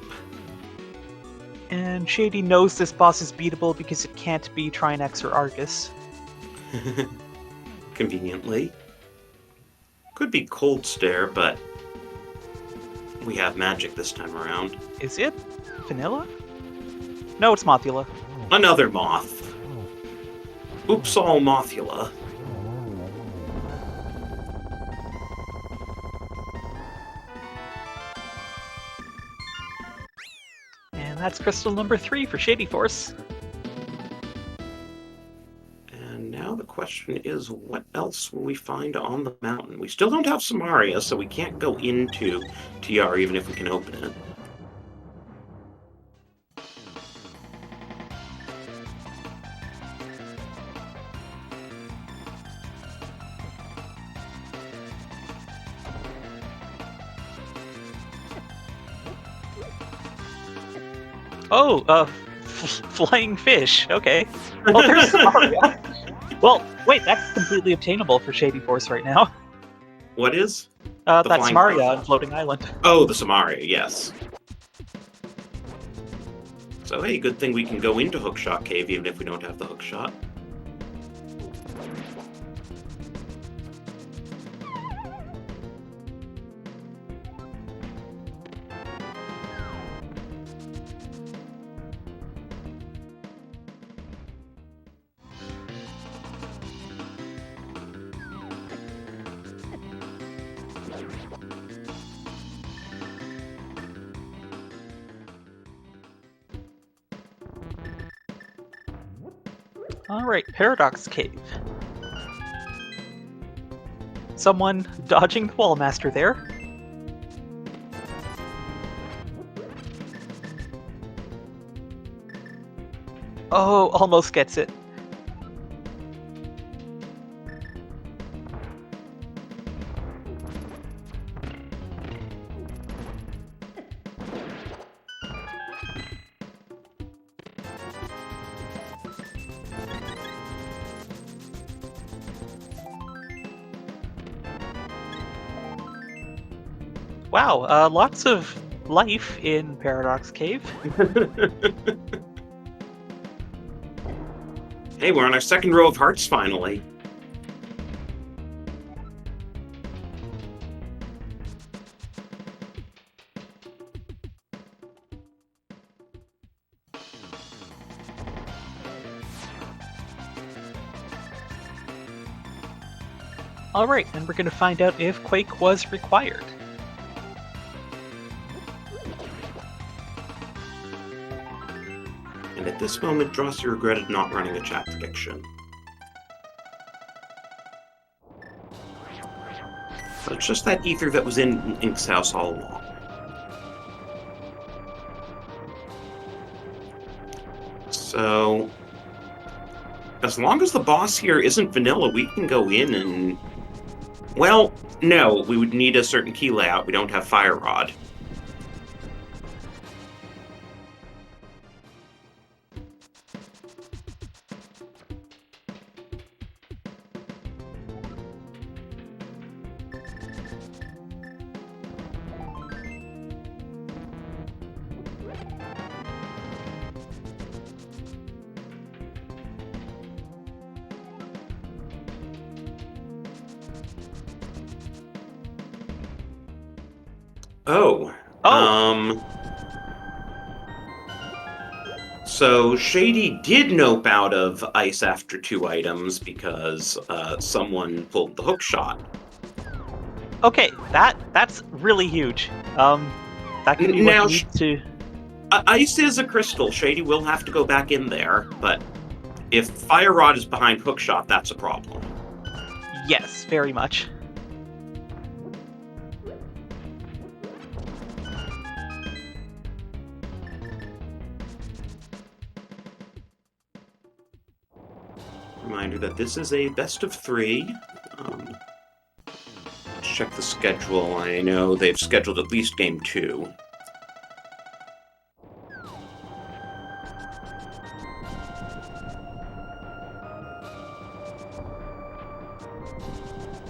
And Shady knows this boss is beatable because it can't be Trinex or Argus. Conveniently. Could be Cold Stare, but we have magic this time around. Is it vanilla? No, it's Mothula. Another moth. Oops, all Mothula. And that's crystal number 3 for Shadyforce. And now the question is, what else will we find on the mountain? We still don't have Samaria, so we can't go into TR even if we can open it. Oh, flying fish. Okay. Well, there's Samaria. Well, wait, that's completely obtainable for Shadyforce right now. What is? That's flying Samaria fish. on Floating Island. Oh, the Samaria, yes. So hey, good thing we can go into Hookshot Cave even if we don't have the hookshot. Alright, Paradox Cave. Someone dodging the Wallmaster there. Oh, almost gets it. Wow, lots of life in Paradox Cave. Hey, we're on our second row of hearts finally. Alright, and we're going to find out if Quake was required. And at this moment, Drosy regretted not running a chat prediction. But it's just that ether that was in Ink's house all along. So, as long as the boss here isn't vanilla, we can go in and... Well, no, we would need a certain key layout. We don't have Fire Rod. Oh. So Shady did nope out of ice after 2 items because someone pulled the hook shot. Okay, that's really huge. That could be Now, what you need to... Ice is a crystal. Shady will have to go back in there, but if Fire Rod is behind hookshot, that's a problem. Yes, very much. Reminder that this is a best of 3. Let's check the schedule. I know they've scheduled at least game 2.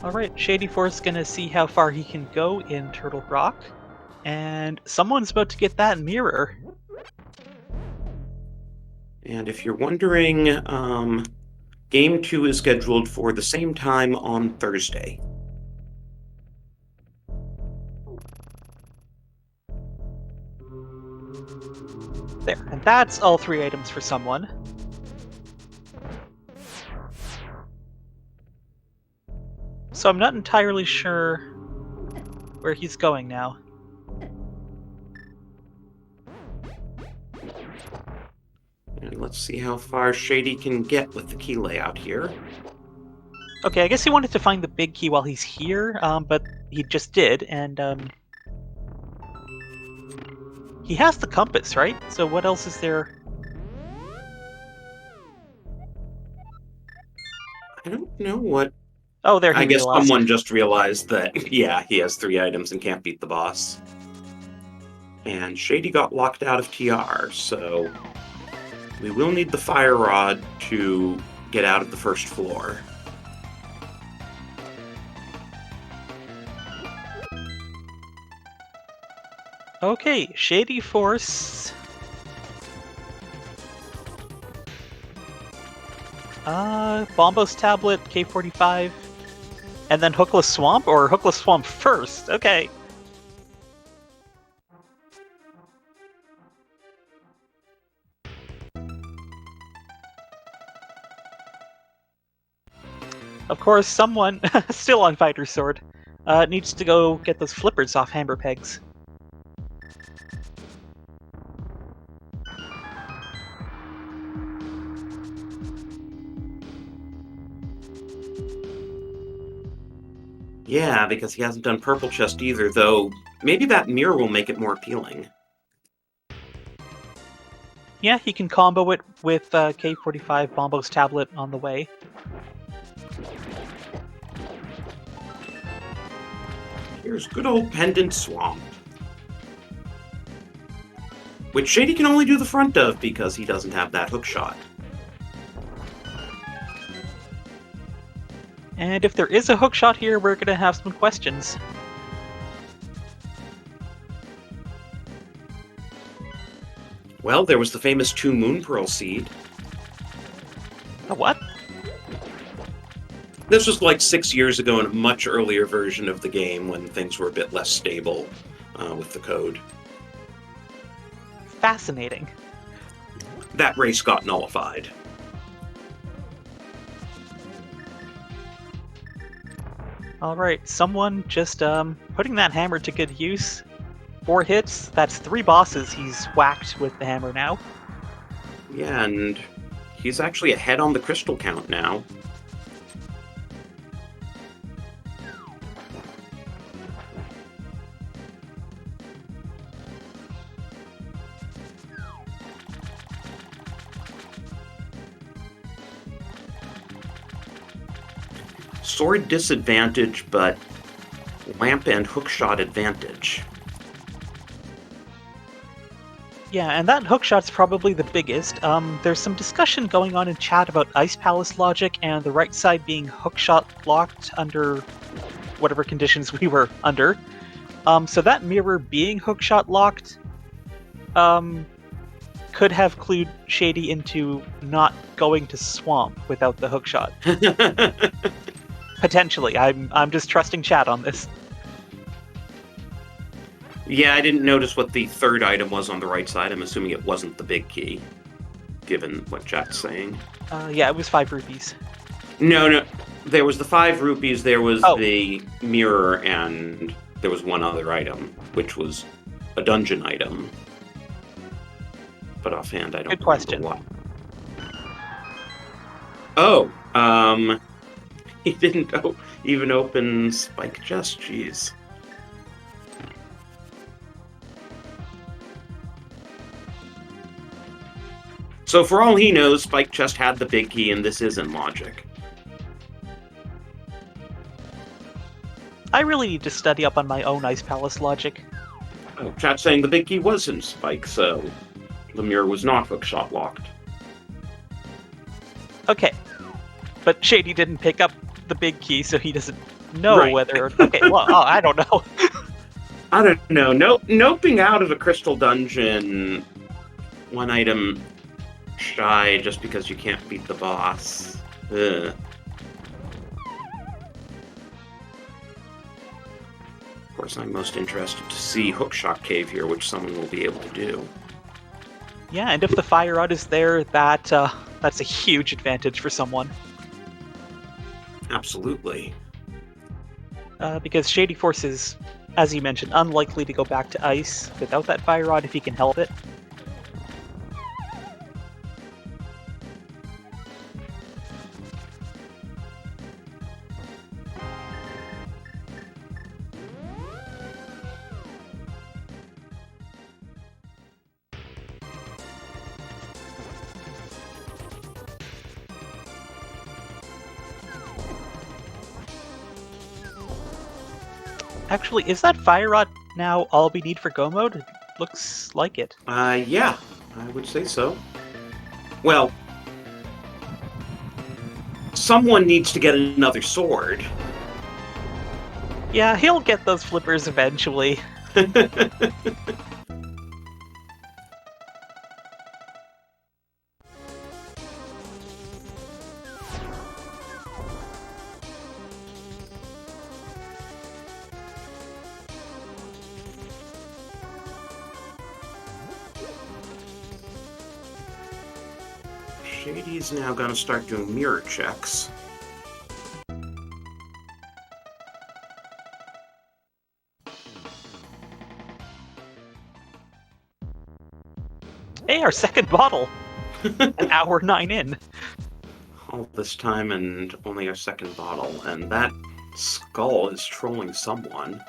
Alright, shadyforce gonna see how far he can go in Turtle Rock. And someone's about to get that mirror. And if you're wondering, game 2 is scheduled for the same time on Thursday. There, and that's all 3 items for someone. So I'm not entirely sure where he's going now. And let's see how far Shady can get with the key layout here. Okay, I guess he wanted to find the big key while he's here, but he just did, and he has the compass, right? So what else is there? I don't know what... Oh, there he I guess realized. someone just realized that, yeah, he has 3 items and can't beat the boss. And Shady got locked out of TR, so we will need the Fire Rod to get out of the first floor. Okay, shadyforce. Bombos Tablet, K45, and then Hookless Swamp, or Hookless Swamp first? Okay. Of course, someone, still on Fighter Sword, needs to go get those flippers off Hammer Pegs. Yeah, because he hasn't done purple chest either, though maybe that mirror will make it more appealing. Yeah, he can combo it with K45 Bombo's tablet on the way. Here's good old Pendant Swamp, which Shady can only do the front of because he doesn't have that hook shot. And if there is a hook shot here, we're going to have some questions. Well, there was the famous 2 Moon Pearl Seed. A what? This was like 6 years ago in a much earlier version of the game when things were a bit less stable with the code. Fascinating. That race got nullified. Alright, someone just putting that hammer to good use. 4 hits, that's 3 bosses he's whacked with the hammer now. Yeah, and he's actually ahead on the crystal count now. Sword disadvantage, but lamp and hookshot advantage. Yeah, and that hookshot's probably the biggest. There's some discussion going on in chat about Ice Palace logic and the right side being hookshot locked under whatever conditions we were under. So that mirror being hookshot locked could have clued Shady into not going to Swamp without the hookshot. Potentially. I'm just trusting chat on this. Yeah, I didn't notice what the third item was on the right side. I'm assuming it wasn't the big key, given what chat's saying. Yeah, it was 5 rupees. No. There was the 5 rupees, there was the mirror, and there was one other item, which was a dungeon item. But offhand, I don't Good question. remember what. Oh, he didn't even open Spike Chest, jeez. So for all he knows, Spike Chest had the big key, and this isn't logic. I really need to study up on my own Ice Palace logic. Oh, chat's saying the big key was in Spike, so the mirror was not hookshot locked. Okay. But Shady didn't pick up the big key, so he doesn't know whether... Okay, well, I don't know. I don't know. Noping out of a crystal dungeon, one item shy just because you can't beat the boss. Ugh. Of course, I'm most interested to see Hookshot Cave here, which someone will be able to do. Yeah, and if the fire rod is there, that's a huge advantage for someone. Absolutely. Because shadyforce is, as you mentioned, unlikely to go back to ice without that fire rod if he can help it. Actually, is that fire rod now all we need for go mode? It looks like it. Yeah, I would say so. Well, someone needs to get another sword. Yeah, he'll get those flippers eventually. Shady's now gonna start doing mirror checks. Hey, our second bottle! An hour 9 in. all this time and only our second bottle, and that skull is trolling someone.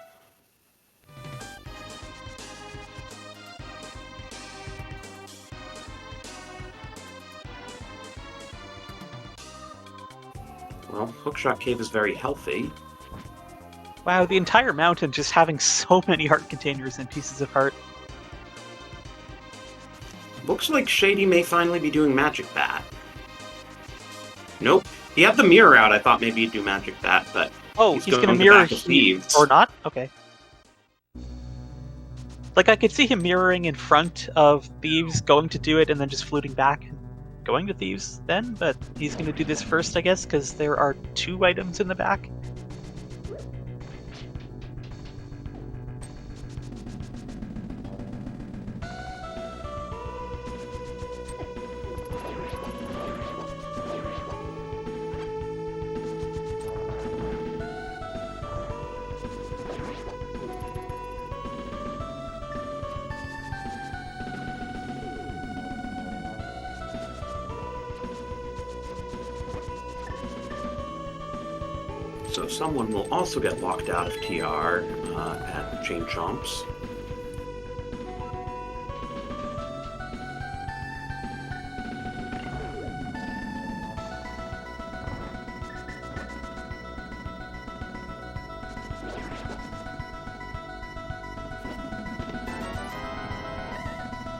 Well, Hookshot Cave is very healthy. Wow, the entire mountain just having so many heart containers and pieces of heart. Looks like Shady may finally be doing Magic Bat. Nope. He had the mirror out. I thought maybe he'd do Magic Bat, but He's going gonna to mirror Back of Thieves. or not? Okay. Like, I could see him mirroring in front of Thieves, going to do it, and then just fluting back and going to Thieves then, but he's going to do this first, I guess, because there are 2 items in the back. So someone will also get locked out of TR at Chain Chomps.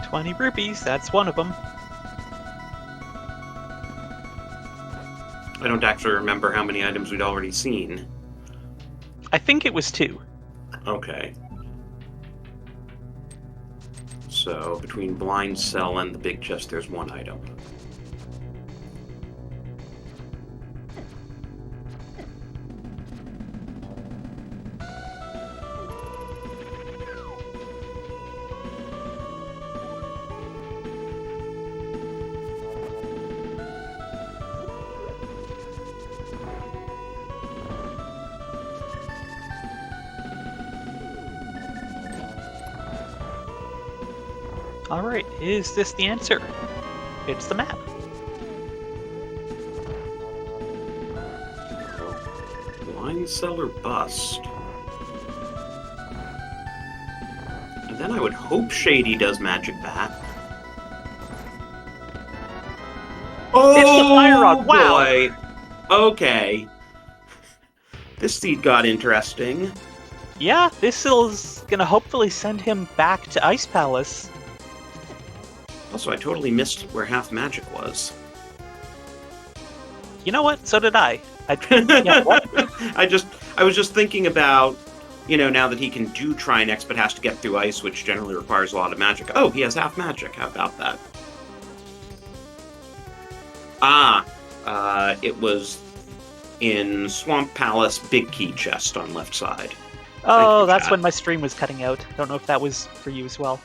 ₹20, that's one of them. I don't actually remember how many items we'd already seen. I think it was 2. Okay. So between Blind Cell and the big chest, there's 1 item. Alright, is this the answer? It's the map. Blind Cell or Bust. And then I would hope Shady does Magic Bat. Oh, It's the fire rod, wow! Boy. Okay. This seed got interesting. Yeah, this is gonna hopefully send him back to Ice Palace. Also, I totally missed where half magic was. You know what? So did I. Yeah, what? I was just thinking about, now that he can do Trinex but has to get through ice, which generally requires a lot of magic. Oh, he has half magic. How about that? It was in Swamp Palace Big Key chest on left side. Oh, that's when my stream was cutting out. Don't know if that was for you as well.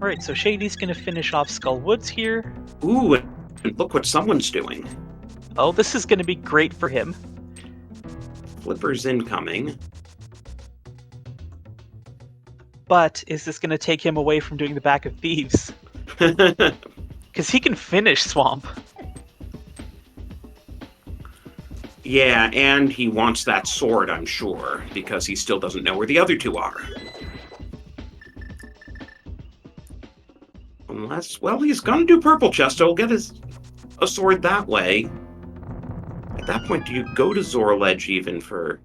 Alright, so Shady's gonna finish off Skull Woods here. Ooh, and look what someone's doing. Oh, this is gonna be great for him. Flipper's incoming. But is this gonna take him away from doing the Back of Thieves? Because he can finish Swamp. Yeah, and he wants that sword, I'm sure, because he still doesn't know where the other 2 are. Unless, well, he's gonna do Purple Chest, so he'll get a sword that way. At that point, do you go to Zora Ledge even for...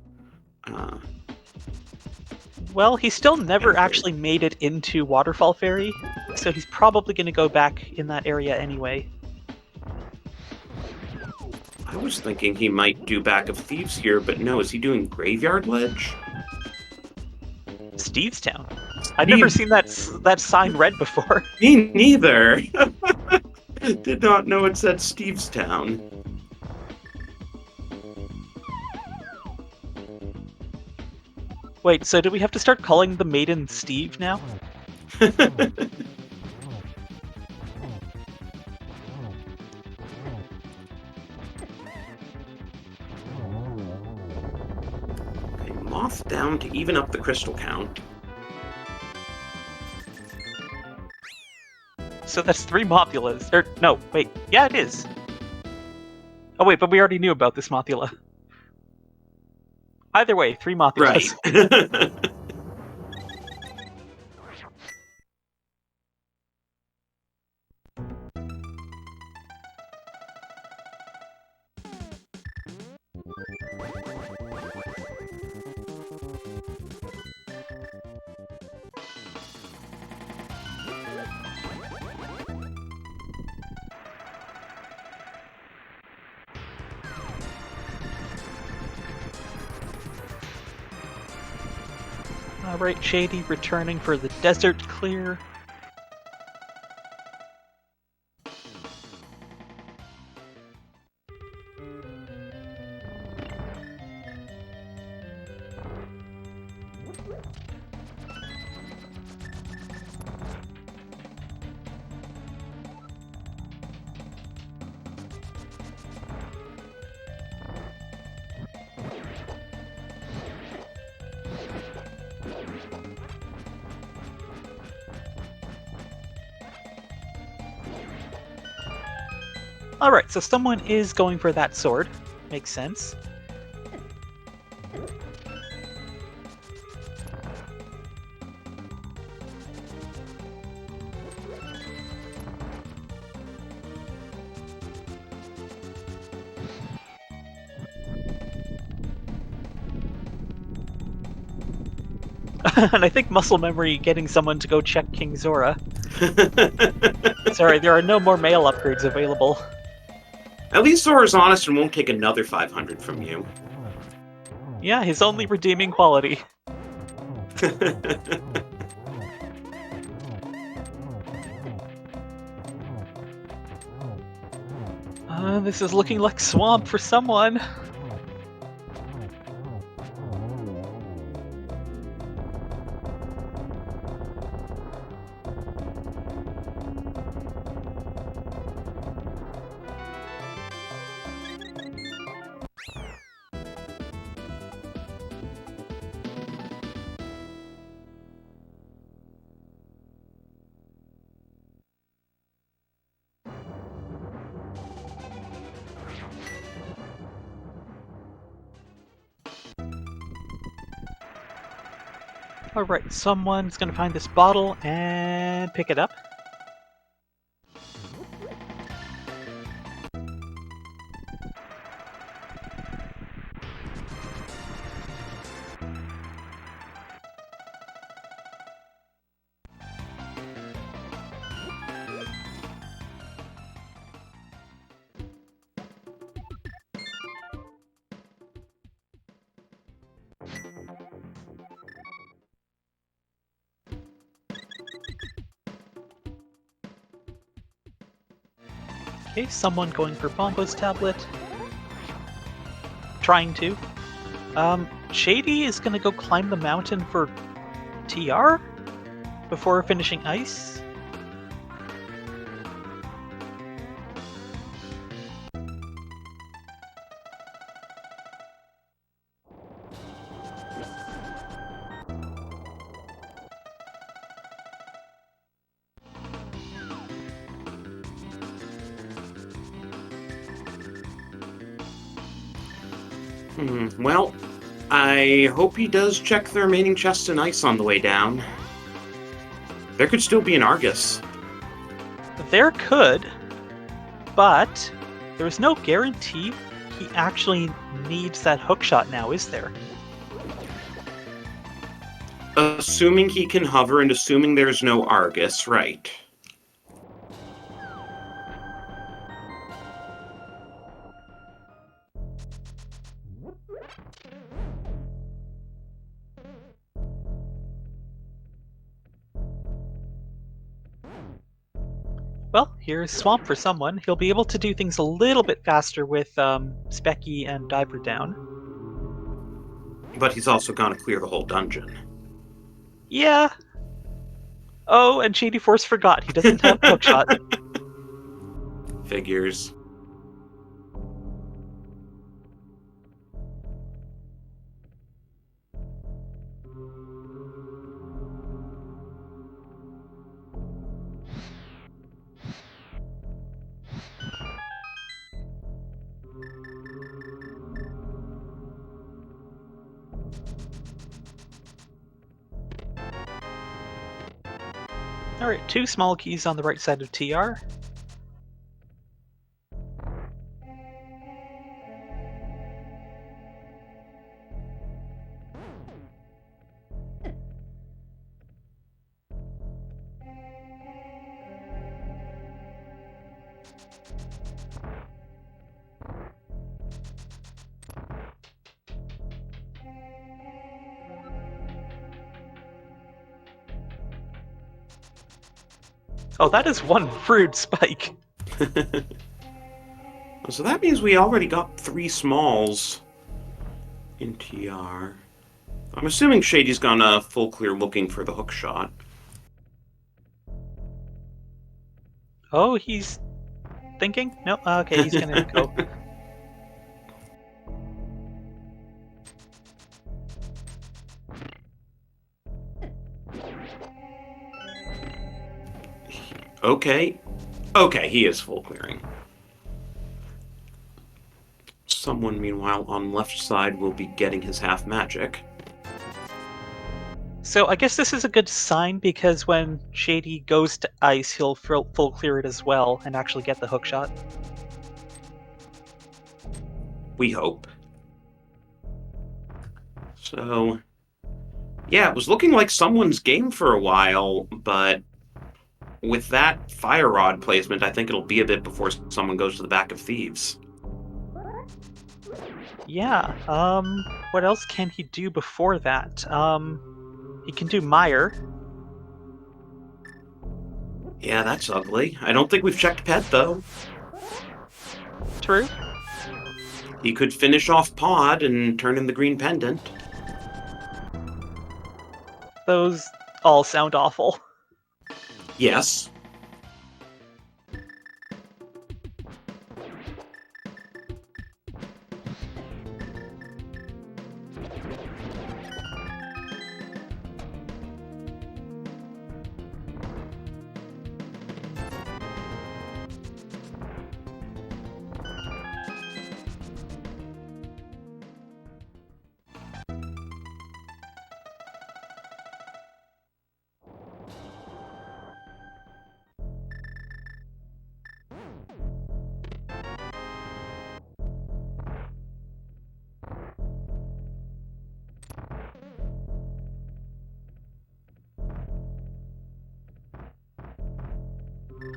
Well, he still never actually made it into Waterfall Ferry, so he's probably going to go back in that area anyway. I was thinking he might do Back of Thieves here, but no, is he doing Graveyard Ledge? Stevestown? I've never seen that sign read before. Me neither! Did not know it said Stevestown. Wait, so do we have to start calling the maiden Steve now? Okay, Moth down to even up the crystal count. so that's 3 Mopulas. No, wait. Yeah, it is. Oh, wait, but we already knew about this Mopula. Either way, 3 Mopulas. Right. Alright, Shady returning for the desert clear. Alright, so someone is going for that sword. Makes sense. And I think muscle memory getting someone to go check King Zora. Sorry, there are no more mail upgrades available. At least Zora's honest and won't take another 500 from you. Yeah, his only redeeming quality. This is looking like swamp for someone. Alright, someone's gonna find this bottle and pick it up. Okay, someone going for Bombo's tablet. Trying to. Shady is gonna go climb the mountain for TR before finishing ice. Well, I hope he does check the remaining chests and ice on the way down. There could still be an Argus. There could, but there's no guarantee he actually needs that hookshot now, is there? Assuming he can hover and assuming there's no Argus, right. Well, here's Swamp for someone. He'll be able to do things a little bit faster with Specky and Diver down. But he's also gonna clear the whole dungeon. Yeah. Oh, and shadyforce forgot. He doesn't have hookshot. Figures. Alright, 2 small keys on the right side of TR. Oh, that is one rude spike. So that means we already got 3 smalls in TR. I'm assuming Shady's gone full clear looking for the hook shot. Oh, he's thinking? No? Okay, he's gonna go. Okay. Okay, he is full clearing. Someone, meanwhile, on left side will be getting his half magic. So I guess this is a good sign because when Shady goes to ice, he'll full clear it as well and actually get the hook shot. We hope. So, yeah, it was looking like someone's game for a while, but with that fire rod placement, I think it'll be a bit before someone goes to the back of thieves. Yeah, what else can he do before that? He can do Mire. Yeah, that's ugly. I don't think we've checked Pet, though. True. He could finish off Pod and turn in the green pendant. Those all sound awful. Yes.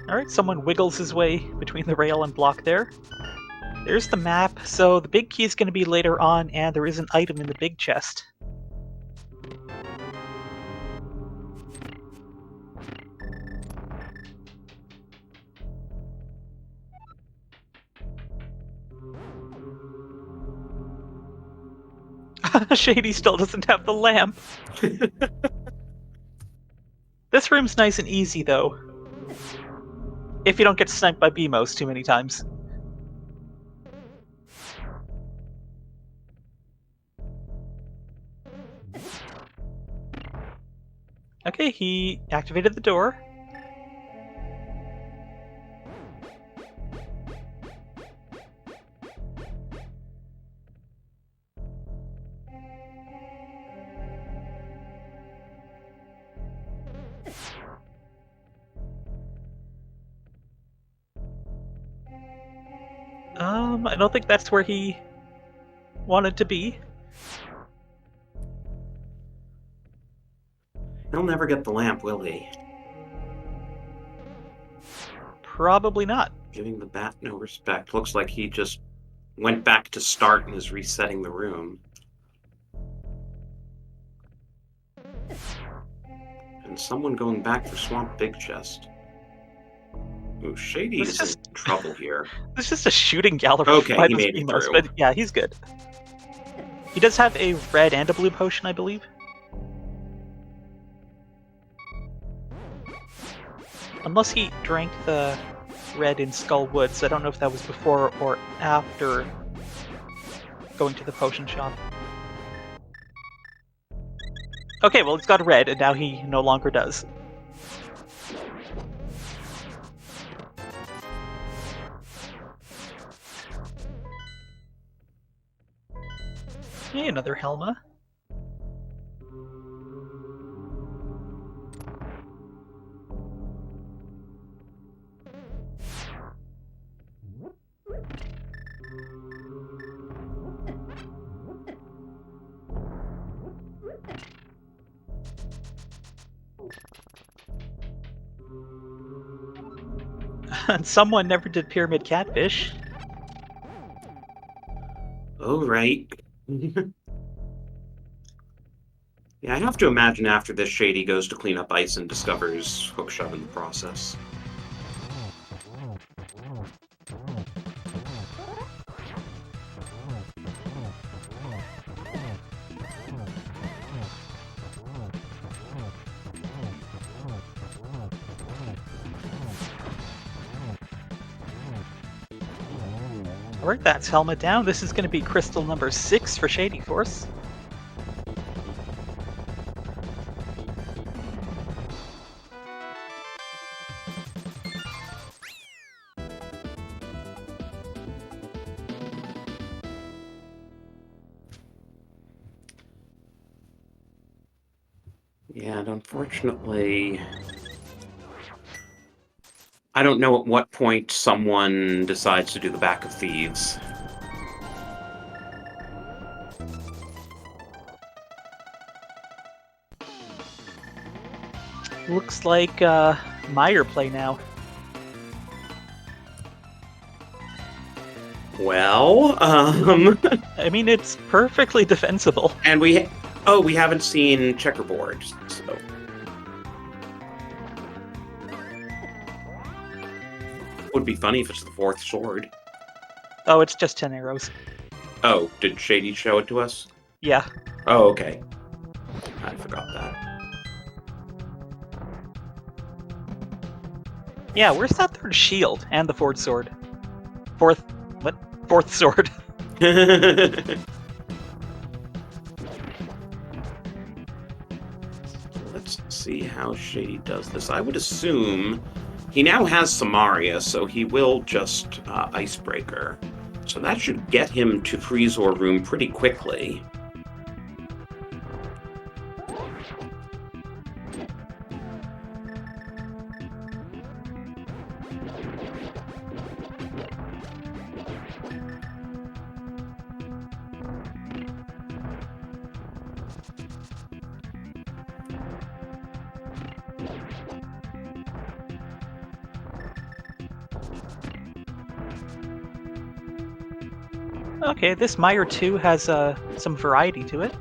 Alright, someone wiggles his way between the rail and block there. There's the map, so the big key is going to be later on, and there is an item in the big chest. Shady still doesn't have the lamp. This room's nice and easy, though. If you don't get sniped by BMOs too many times. Okay, he activated the door. I don't think that's where he wanted to be. He'll never get the lamp, will he? Probably not. Giving the bat no respect. Looks like he just went back to start and is resetting the room. And someone going back for Swamp Big Chest. Ooh, Shady is in trouble here. It's just a shooting gallery Okay, by he those made it BMOs, through. but yeah, he's good. He does have a red and a blue potion, I believe. Unless he drank the red in Skull Woods. I don't know if that was before or after going to the potion shop. Okay, well, he's got a red, and now he no longer does. Hey, another Helma. Someone never did Pyramid Catfish. Oh, right. Yeah, I have to imagine after this, Shady goes to clean up ice and discovers Hookshot in the process. Alright, that's helmet down. This is going to be crystal number 6 for Shadyforce. Yeah, and unfortunately, I don't know at what point someone decides to do the Back of Thieves. Looks like Meyer play now. Well, I mean, it's perfectly defensible. and we haven't seen checkerboard, so would be funny if it's the 4th sword. Oh, it's just 10 arrows. Oh, did Shady show it to us? Yeah. Oh, okay. I forgot that. Yeah, where's that 3rd shield and the 4th sword? 4th... what? 4th sword. Let's see how Shady does this. I would assume he now has Samaria, so he will just Icebreaker. So that should get him to Freezor Room pretty quickly. Okay, this Meyer 2 has some variety to it.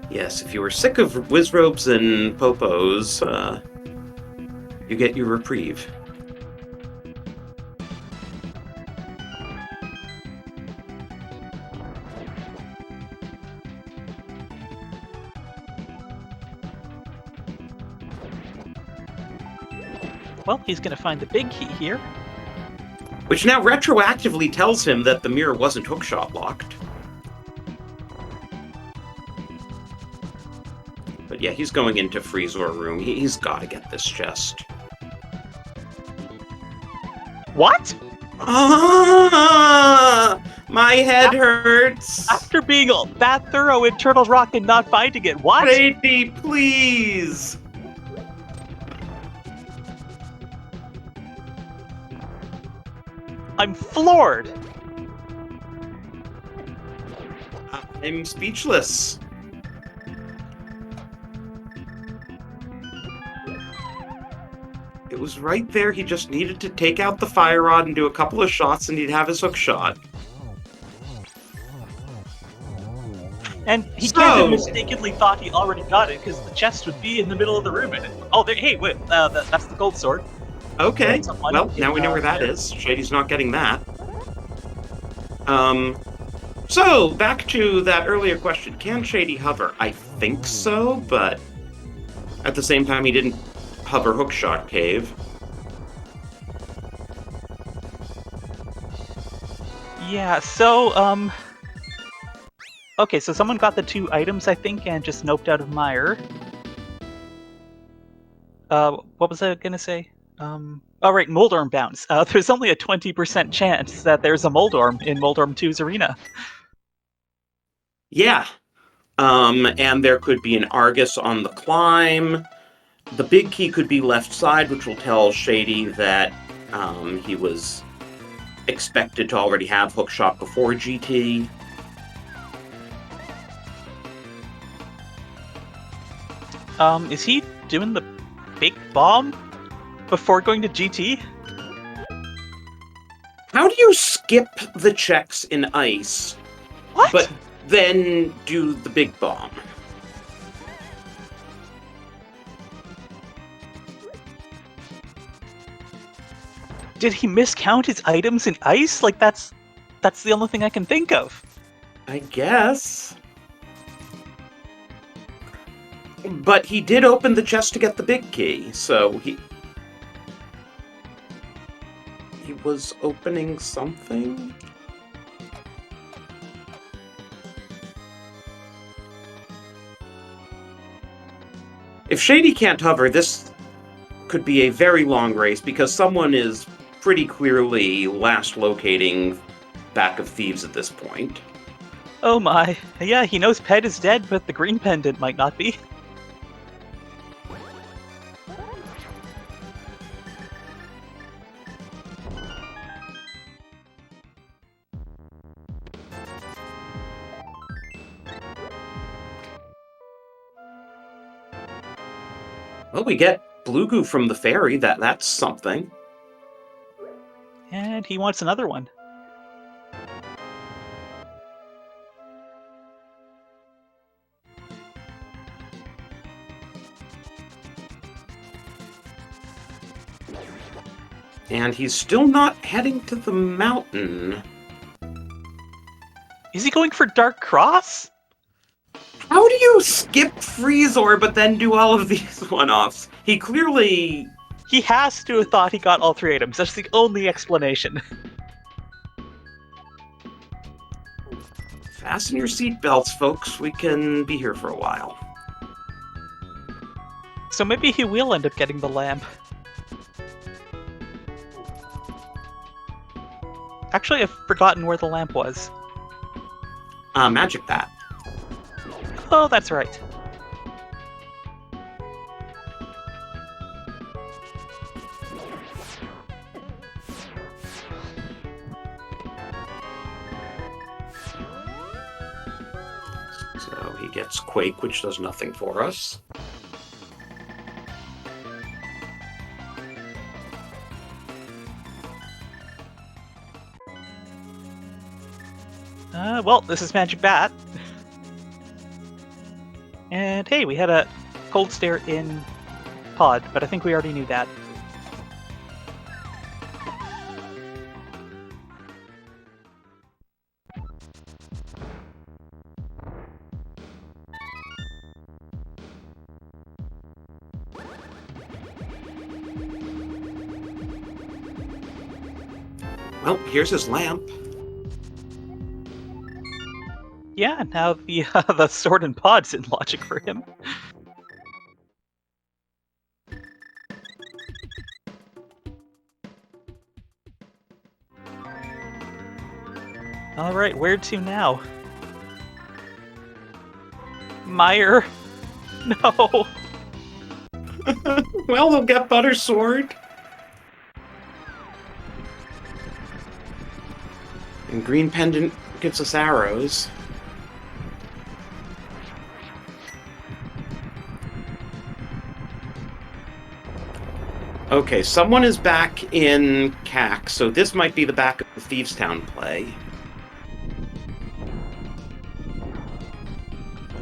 Yes, if you were sick of Wizrobes and Popos, you get your reprieve. Well, he's going to find the big key here. Which now retroactively tells him that the mirror wasn't hookshot locked. But yeah, he's going into Freezor Room. He's got to get this chest. What? Ah, my head hurts. After being that thorough in Turtle Rock and not finding it, what? Shady, please. I'm floored. I'm speechless. It was right there. He just needed to take out the fire rod and do a couple of shots, and he'd have his hook shot. And he kind of mistakenly thought he already got it because the chest would be in the middle of the room. And oh, there, hey, wait, that's the gold sword. Okay, well, now we know where that is. Shady's not getting that. So, back to that earlier question. Can Shady hover? I think so, but at the same time, he didn't hover hookshot cave. Yeah, so, okay, so someone got the 2 items, I think, and just noped out of Meyer. What was I gonna say? Oh, right, Moldorm bounce. There's only a 20% chance that there's a Moldorm in Moldorm 2's arena. Yeah. And there could be an Argus on the climb. The big key could be left side, which will tell Shady that he was expected to already have hookshot before GT. Is he doing the big bomb before going to GT? How do you skip the checks in ice, What? but then do the big bomb? Did he miscount his items in ice? Like, that's the only thing I can think of. I guess. But he did open the chest to get the big key, so he was opening something? If Shady can't hover, this could be a very long race because someone is pretty clearly last locating Back of Thieves at this point. Oh my. Yeah, he knows Ped is dead, but the green pendant might not be. Well, we get Blue Goo from the fairy. That's something. And he wants another one. And he's still not heading to the mountain. Is he going for Dark Cross? How do you skip Freezor but then do all of these one-offs? He clearly... He has to have thought he got all 3 items. That's the only explanation. Fasten your seatbelts, folks. We can be here for a while. So maybe he will end up getting the lamp. Actually, I've forgotten where the lamp was. Magic Bat. Oh, that's right. So he gets Quake, which does nothing for us. Well, this is Magic Bat. And hey, we had a cold stare in pod, but I think we already knew that. Well, here's his lamp. Yeah, now the the sword and pod's in logic for him. Alright, where to now? Meyer! No! Well, we'll get Butter Sword. And Green Pendant gets us arrows. Okay, someone is back in CAC, so this might be the Back of Thieves Town play.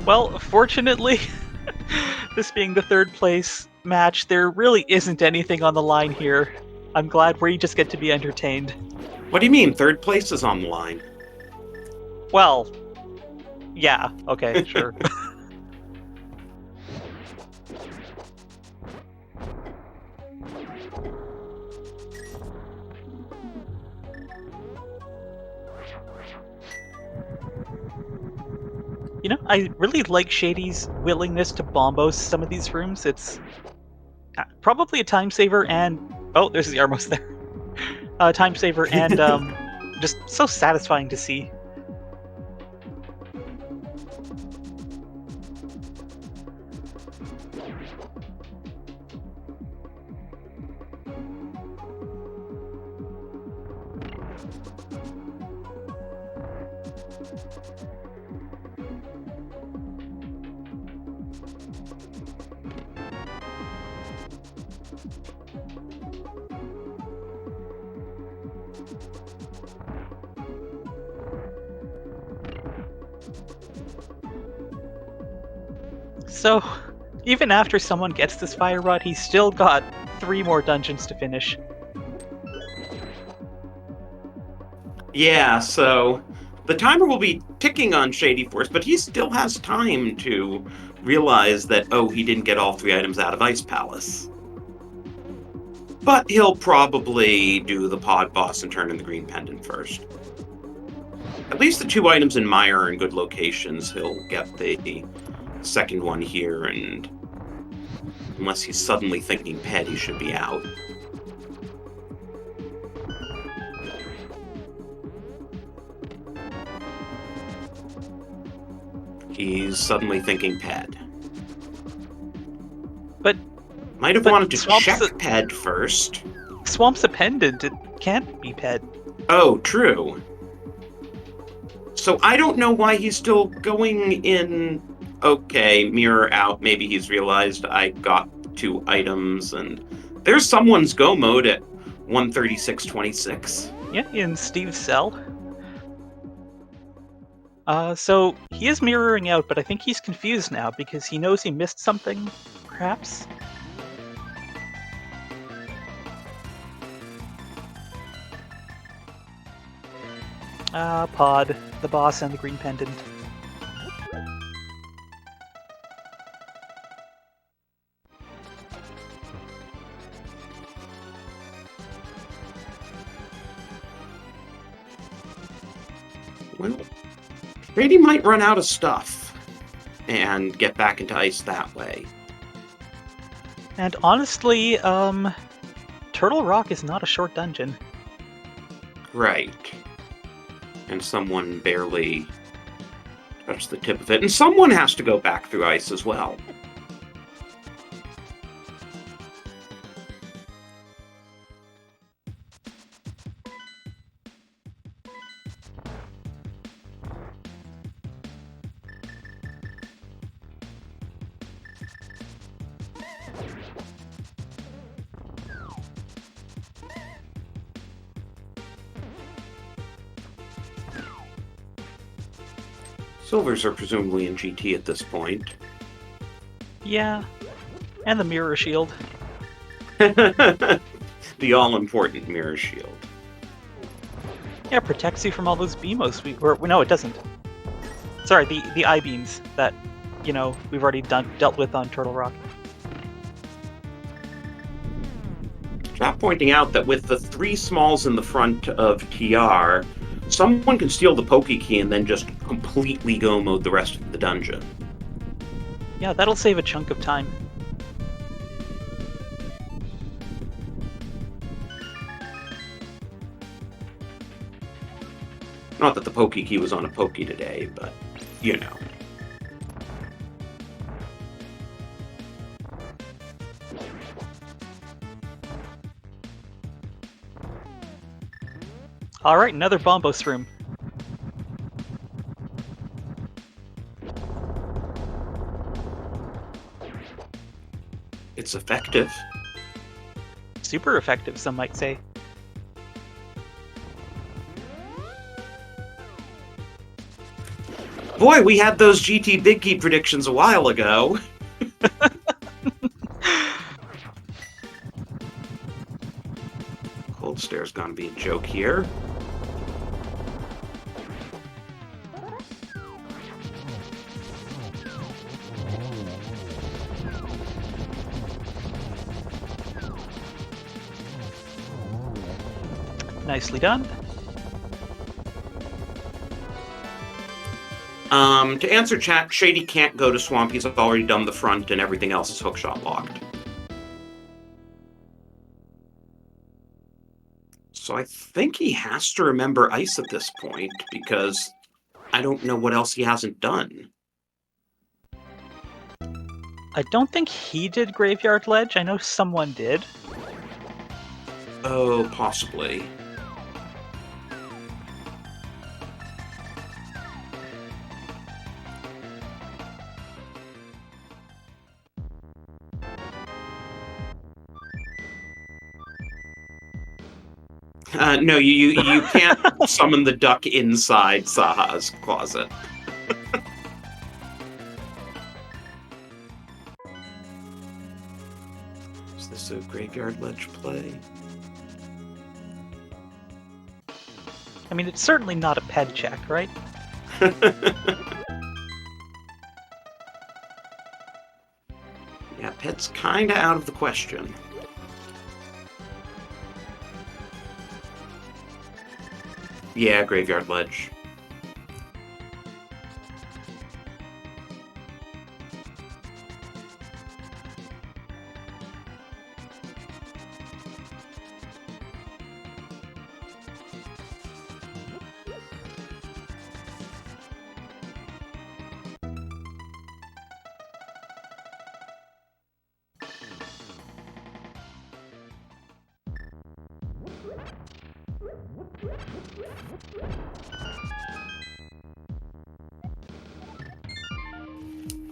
Well, fortunately, this being the 3rd place match, there really isn't anything on the line here. I'm glad we just get to be entertained. What do you mean? 3rd place is on the line. Well, yeah, okay, sure. You know, I really like Shady's willingness to bombo some of these rooms. It's probably a time saver and... Oh, there's the Armos there. Time saver and just so satisfying to see. So, even after someone gets this fire rod, he's still got 3 more dungeons to finish. Yeah, so the timer will be ticking on shadyforce, but he still has time to realize that, oh, he didn't get all 3 items out of Ice Palace. But he'll probably do the pod boss and turn in the green pendant first. At least the 2 items in Mire are in good locations. He'll get the second one here, and unless he's suddenly thinking pet, he should be out. He's suddenly thinking ped. But might have but wanted to Swamp's check a- ped first. Swamp's a pendant. It can't be ped. Oh, true. So I don't know why he's still going in. Okay, mirror out. Maybe he's realized I got 2 items, and there's someone's go mode at 136.26. Yeah, in Steve's cell. So he is mirroring out, but I think he's confused now because he knows he missed something, perhaps? Pod, the boss, and the green pendant. Well, Brady might run out of stuff and get back into ice that way. And honestly, Turtle Rock is not a short dungeon. Right. And someone barely touched the tip of it. And someone has to go back through ice as well. Silvers are presumably in GT at this point. Yeah, and the mirror shield. The all-important mirror shield. Yeah, protects you from all those BMOs. No, it doesn't. Sorry, the I-beams that, we've already dealt with on Turtle Rock. Chat pointing out that with the 3 smalls in the front of TR, someone can steal the Poke Key and then just completely go mode the rest of the dungeon. Yeah, that'll save a chunk of time. Not that the Poke Key was on a Poke today, but, you know. Alright, another Bombos room. It's effective. Super effective, some might say. Boy, we had those GT Big Key predictions a while ago. Cold Stare's gonna be a joke here. Nicely done. To answer chat, Shady can't go to Swamp. He's already done the front and everything else is hookshot locked. So I think he has to remember ice at this point, because I don't know what else he hasn't done. I don't think he did Graveyard Ledge. I know someone did. Oh, possibly. No, you can't summon the duck inside Saha's closet. Is this a graveyard ledge play? I mean, it's certainly not a ped check, right? Yeah, pet's kinda out of the question. Yeah, graveyard ledge.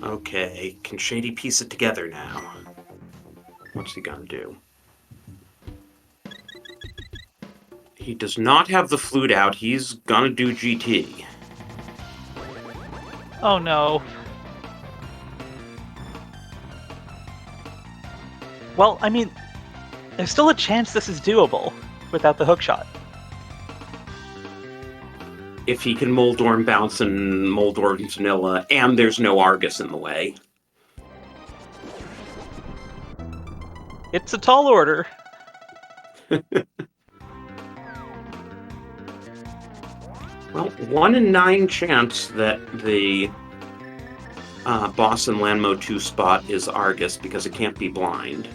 Okay, can Shady piece it together now? What's he gonna do? He does not have the flute out. He's gonna do GT. Oh no. Well, I mean, there's still a chance this is doable without the hookshot. If he can Moldorm bounce and Moldorm vanilla, and there's no Argus in the way. It's a tall order. Well, 1 in 9 chance that the boss in Landmo 2 spot is Argus because it can't be blind.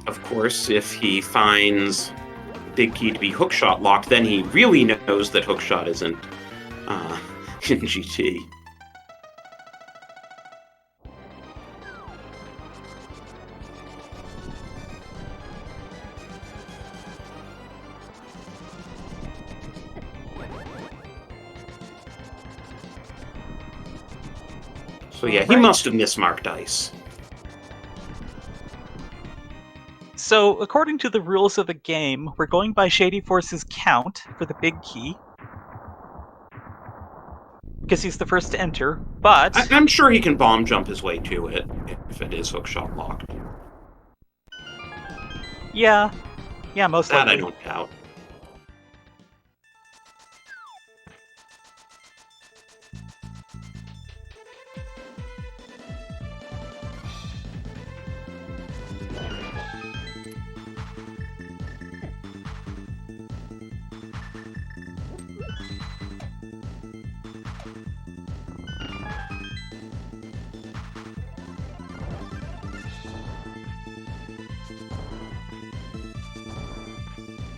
Of course, if he finds Big Key to be hookshot locked, then he really knows that hookshot isn't in GT. So yeah, he must have mismarked ice. So, according to the rules of the game, we're going by Shadyforce's count for the big key. Because he's the first to enter, but... I'm sure he can bomb jump his way to it, if it is hookshot locked. Yeah. Yeah, most likely. That I don't doubt.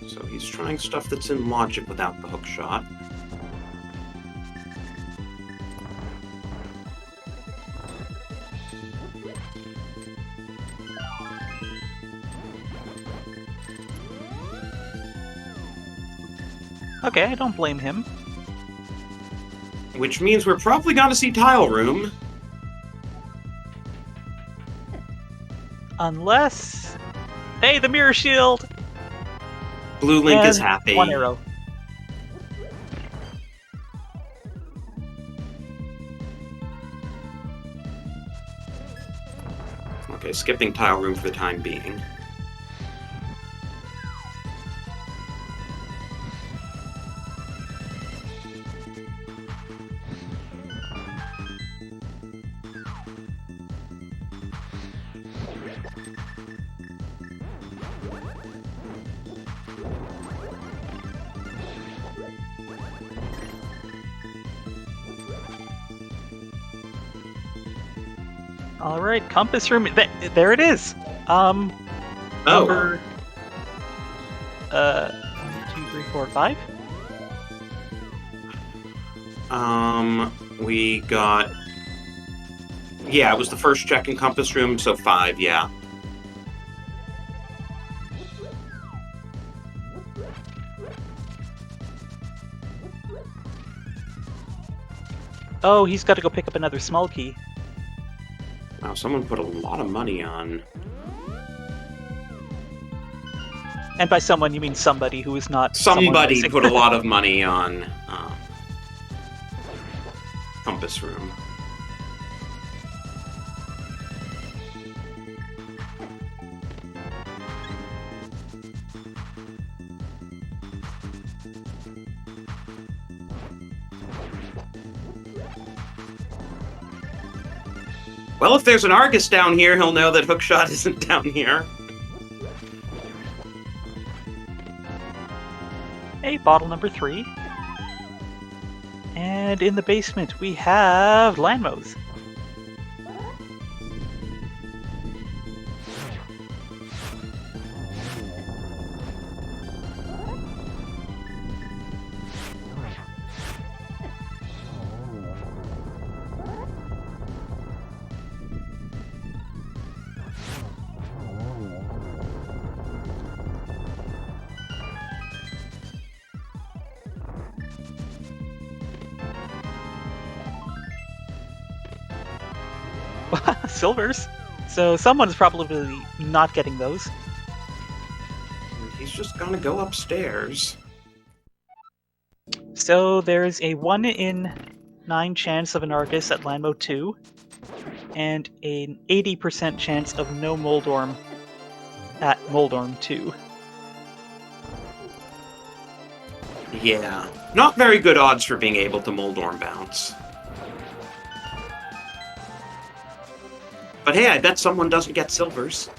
So he's trying stuff that's in logic without the hookshot. Okay, I don't blame him. Which means we're probably gonna see Tile Room. Unless... Hey, the mirror shield! Blue Link And is happy. 1 arrow. Okay, skipping Tile Room for the time being. All right, compass room. There it is. Number 2, 3, 4, 5. We got... Yeah, it was the first check in Compass Room, so 5, yeah. Oh, he's got to go pick up another small key. Wow, someone put a lot of money on... And by someone, you mean somebody who is not Somebody someone put a lot of money on Compass Room. Well, if there's an Argus down here, he'll know that Hookshot isn't down here. Hey, bottle number 3. And in the basement, we have Landmos. Silvers. So someone's probably not getting those. He's just gonna go upstairs. So there's a 1 in 9 chance of an Argus at Landmo 2, and an 80% chance of no Moldorm at Moldorm 2. Yeah, not very good odds for being able to Moldorm bounce. But hey, I bet someone doesn't get silvers.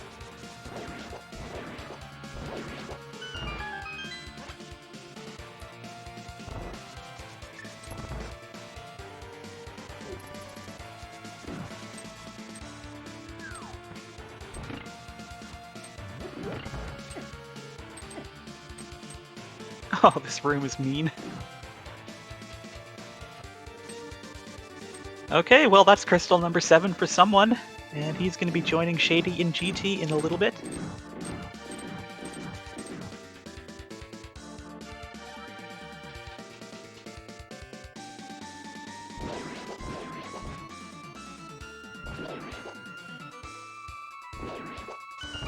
Oh, this room is mean. Okay, well that's crystal number 7 for someone, and he's going to be joining Shady in GT in a little bit.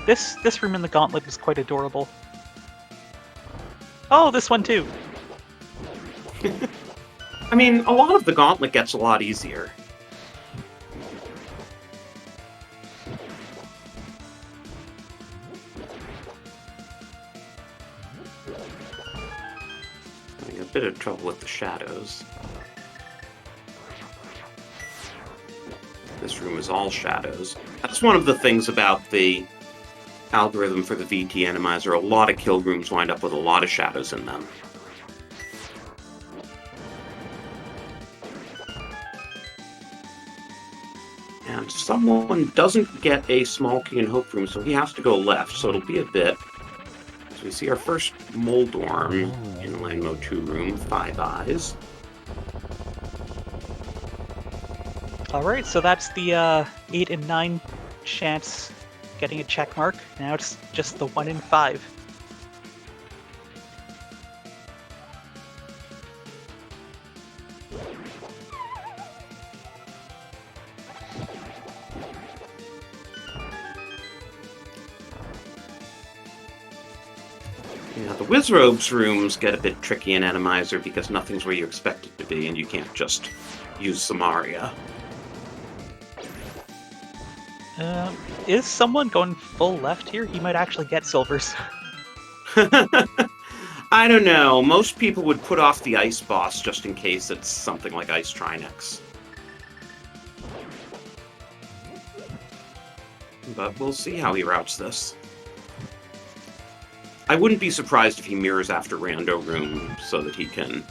This room in the gauntlet was quite adorable. Oh, this one too! I mean, a lot of the gauntlet gets a lot easier. Having a bit of trouble with the shadows. This room is all shadows. That's one of the things about the algorithm for the VT Enemizer. A lot of kill rooms wind up with a lot of shadows in them. And someone doesn't get a small key in Hope Room, so he has to go left, so it'll be a bit. So we see our first Moldorm in Landmo 2 room, 5 eyes. Alright, so that's the 8 in 9 chance getting a check mark. Now it's just the 1 in 5. Yeah, the Wizrobes rooms get a bit tricky in Enemizer because nothing's where you expect it to be, and you can't just use Samaria. Is someone going full left here? He might actually get silvers. I don't know. Most people would put off the Ice Boss just in case it's something like Ice Trinex. But we'll see how he routes this. I wouldn't be surprised if he mirrors after Rando Room so that he can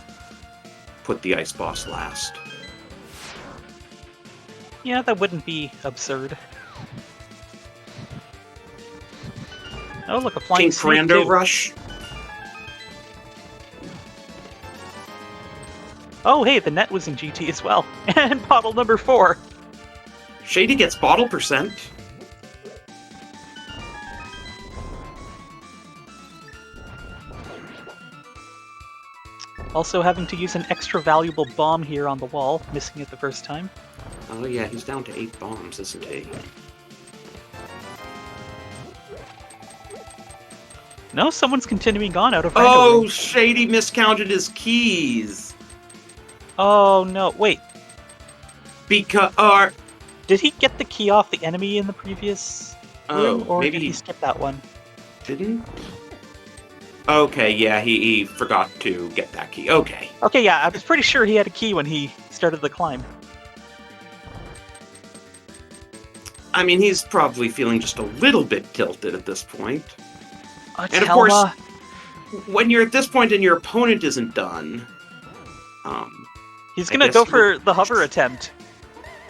put the Ice Boss last. Yeah, that wouldn't be absurd. Oh, look, a flying King snake Rando too. Rush. Oh, hey, the net was in GT as well. And bottle number 4. Shady gets bottle percent. Also having to use an extra valuable bomb here on the wall, missing it the first time. Oh yeah, he's down to 8 bombs, isn't he? No, someone's continuing on out of Oh, random. Shady miscounted his keys. Oh no, wait. Because, Did he get the key off the enemy in the previous room, or maybe did he skip that one? didn't? Okay, yeah, he forgot to get that key. Okay. Okay, yeah, I was pretty sure he had a key when he started the climb. I mean, he's probably feeling just a little bit tilted at this point. Oh, it's And of Helma. course, when you're at this point and your opponent isn't done, He's I gonna guess go for the hover attempt.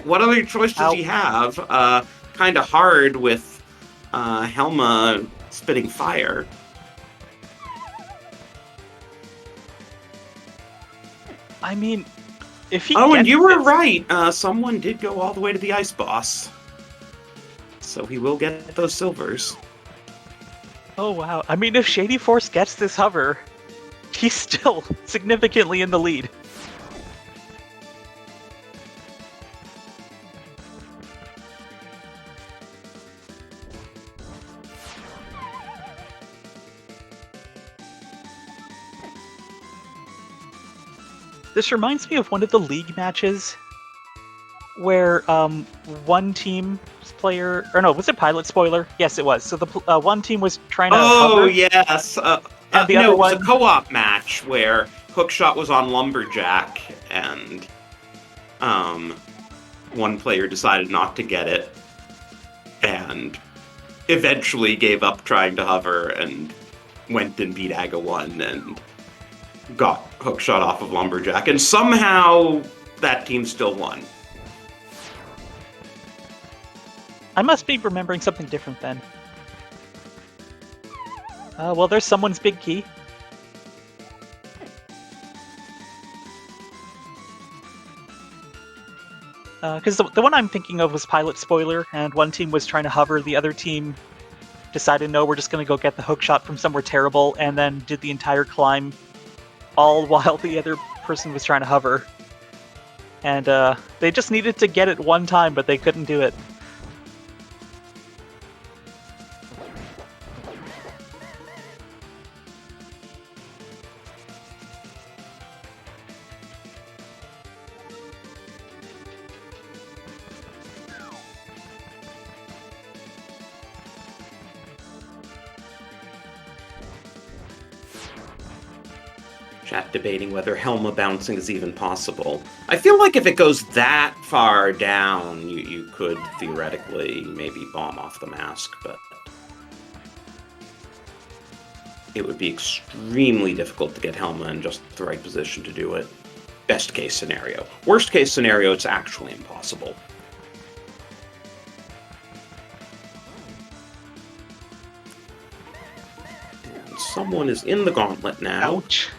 what other choice does he have? Kind of hard with Helma spitting fire. I mean, if he Oh, and gets you were this- right. Someone did go all the way to the ice boss. So he will get those silvers. Oh wow. I mean, if Shadyforce gets this hover, he's still significantly in the lead. This reminds me of one of the league matches where one team's player, or no, was it pilot spoiler? Yes, it was. So the one team was trying to Oh, hover, yes. and the no, other it was a one. co-op match where Hookshot was on Lumberjack, and one player decided not to get it, and eventually gave up trying to hover, and went and beat Aga 1, and got Hookshot off of Lumberjack, and somehow that team still won. I must be remembering something different then. Well, there's someone's big key. Because the one I'm thinking of was pilot spoiler, and one team was trying to hover, the other team decided, no, we're just going to go get the hook shot from somewhere terrible, and then did the entire climb, all while the other person was trying to hover. And they just needed to get it one time, but they couldn't do it. Chat debating whether Helma bouncing is even possible. I feel like if it goes that far down, you could theoretically maybe bomb off the mask, but it would be extremely difficult to get Helma in just the right position to do it. Best case scenario. Worst case scenario, it's actually impossible. And someone is in the gauntlet now. Ouch.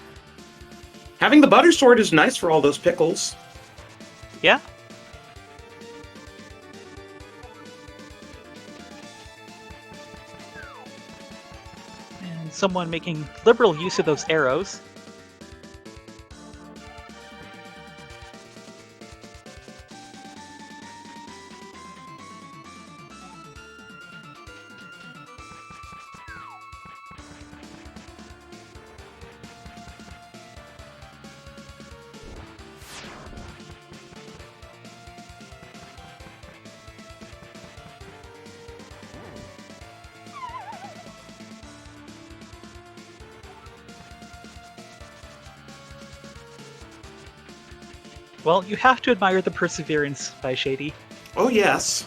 Having the butter sword is nice for all those pickles. Yeah? And someone making liberal use of those arrows. Well, you have to admire the perseverance by Shady. Oh, yes.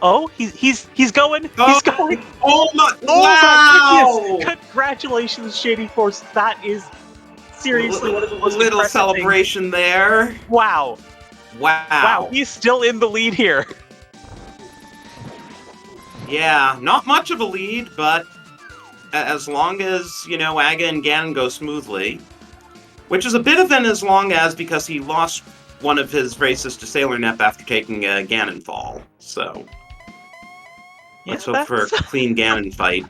Oh, he's going. He's going. Oh my! Oh Wow! my goodness! Congratulations, Shady Force. That is seriously one of the most little impressive celebration things. there. Wow. Wow. Wow, he's still in the lead here. Yeah, not much of a lead, but as long as, Aga and Ganon go smoothly, which is a bit of an as long as because he lost one of his races to Sailor Nep after taking a Ganon fall. So let's hope for a clean Ganon fight.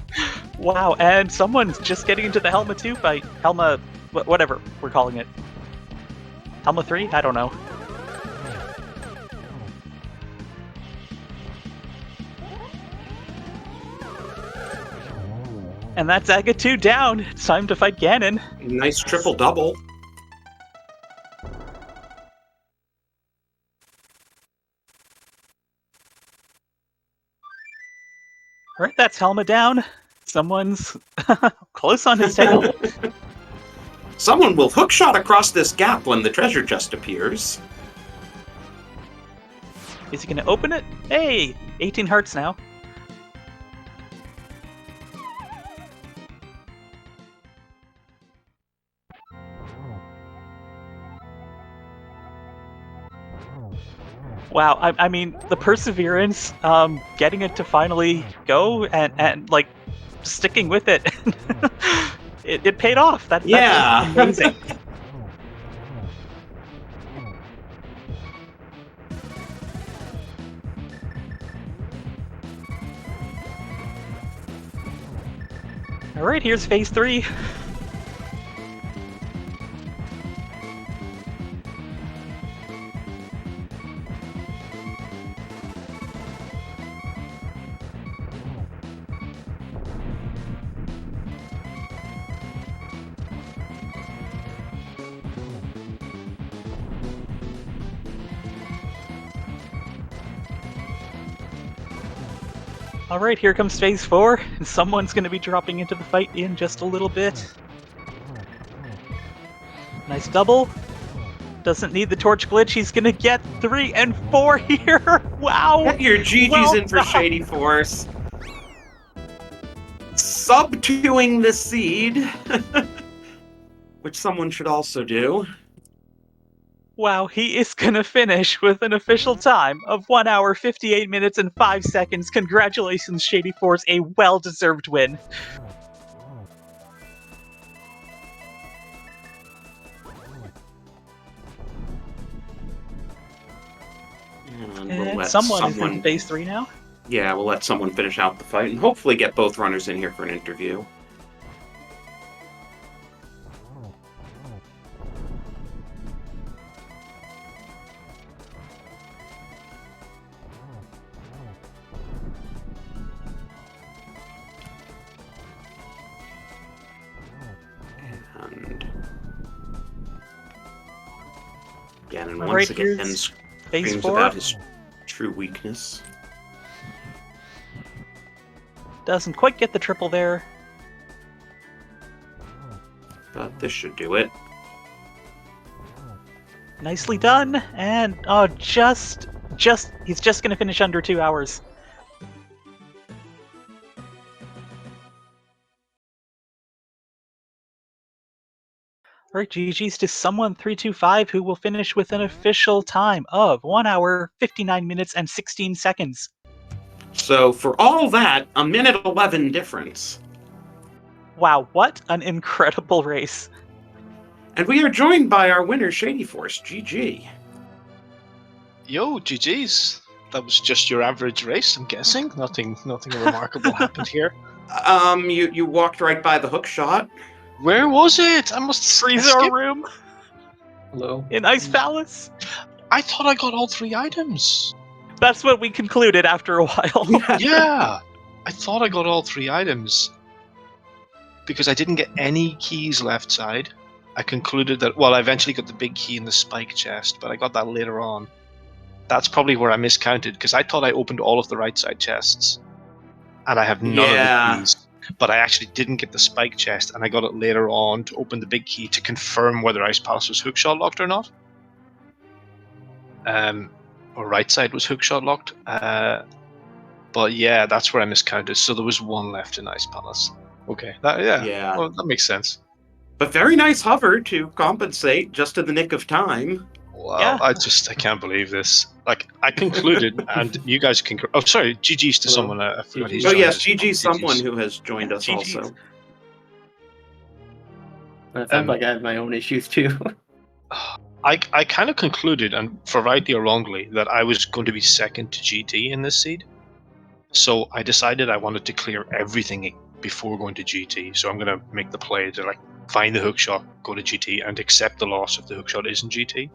Wow, and someone's just getting into the Helma 2 fight. Helma, whatever we're calling it. Helma 3? I don't know. And that's Aga 2 down. It's time to fight Ganon. Nice triple-double. Alright, that's Helma down. Someone's close on his tail. Someone will hookshot across this gap when the treasure chest appears. Is he going to open it? Hey, 18 hearts now. Wow, I mean, the perseverance, getting it to finally go and like, sticking with it, it paid off. That's amazing. All right, here's phase 3. All right, here comes phase 4, and someone's going to be dropping into the fight in just a little bit. Nice double. Doesn't need the torch glitch. He's going to get 3 and 4 here. Wow. Get your GG's in for Shady Force. Sub-2ing the seed, which someone should also do. Wow, he is going to finish with an official time of 1 hour, 58 minutes, and 5 seconds. Congratulations, Shady Force, a well-deserved win. And we'll let someone is in phase 3 now? Yeah, we'll let someone finish out the fight and hopefully get both runners in here for an interview. And Ganon once again screams about his true weakness. Doesn't quite get the triple there. But this should do it. Nicely done, and he's just gonna finish under 2 hours. Alright, GG's to someone325, who will finish with an official time of 1 hour, 59 minutes, and 16 seconds. So, for all that, a minute 11 difference. Wow, what an incredible race. And we are joined by our winner, Shady Force. GG. Yo, GG's. That was just your average race, I'm guessing. Nothing remarkable happened here. You walked right by the hook shot. Where was it? I must freeze our room. Hello. In Ice Palace. I thought I got all 3 items. That's what we concluded after a while. Yeah, I thought I got all 3 items. Because I didn't get any keys left side. I concluded that, well, I eventually got the big key in the spike chest, but I got that later on. That's probably where I miscounted, because I thought I opened all of the right side chests. And I have none of the keys. But I actually didn't get the spike chest, and I got it later on to open the big key to confirm whether Ice Palace was hookshot locked or not. Or right side was hookshot locked. But yeah, that's where I miscounted. So there was one left in Ice Palace. Okay, Yeah. well, that makes sense. But very nice hover to compensate just in the nick of time. Wow, Yeah. I can't believe this. Like, I concluded, and you guys can. Oh, sorry, GG's to Hello. someone. I forgot he's GGs. Oh joined yes, us. GG someone GGs. who has joined us GGs. also. It sounds like I have my own issues too. I kind of concluded, and for rightly or wrongly, that I was going to be second to GT in this seed. So I decided I wanted to clear everything before going to GT. So I'm going to make the play to like find the hookshot, go to GT, and accept the loss if the hookshot isn't GT.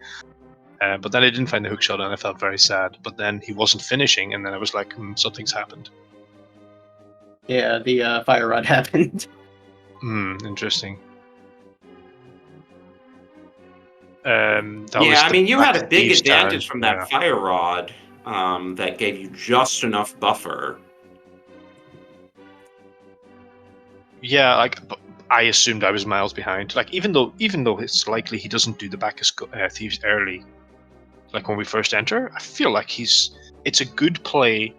But then I didn't find the hookshot, and I felt very sad. But then he wasn't finishing, and then I was like, something's happened. Yeah, the fire rod happened. Interesting. Yeah, I mean, you had a big advantage from that Yeah. fire rod that gave you just enough buffer. Yeah, like I assumed I was miles behind. Like even though it's likely he doesn't do the back of thieves early, like when we first enter, I feel like it's a good play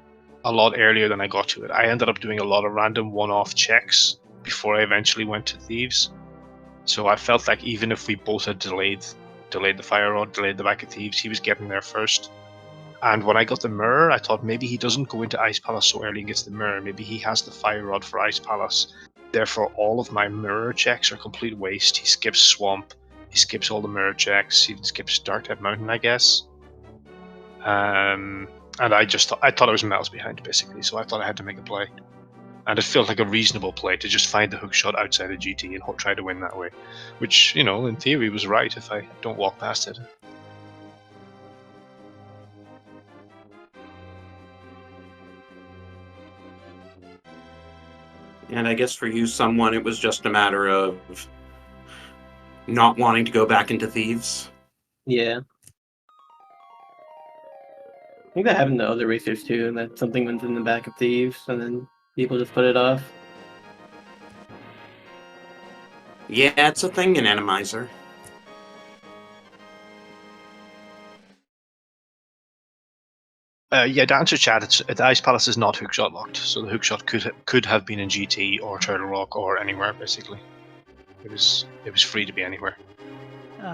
a lot earlier than I got to it. I ended up doing a lot of random one-off checks before I eventually went to thieves. So I felt like even if we both had delayed the fire rod, delayed the back of thieves, he was getting there first. And when I got the mirror, I thought maybe he doesn't go into Ice Palace so early and gets the mirror. Maybe he has the fire rod for Ice Palace. Therefore, all of my mirror checks are complete waste. He skips Swamp. He skips all the mirror checks. He skips Darkhead Mountain, I guess. And I thought I was miles behind, basically. So I thought I had to make a play. And it felt like a reasonable play to just find the hookshot outside of GT and try to win that way. Which, in theory was right if I don't walk past it. And I guess for you, someone, it was just a matter of not wanting to go back into thieves. Yeah. I think that happened to other racers too, and that something went in the back of thieves, and then people just put it off. Yeah, it's a thing in Enemizer. Yeah, to answer chat, the Ice Palace is not hookshot locked, so the hookshot could have been in GT or Turtle Rock or anywhere basically. It was free to be anywhere.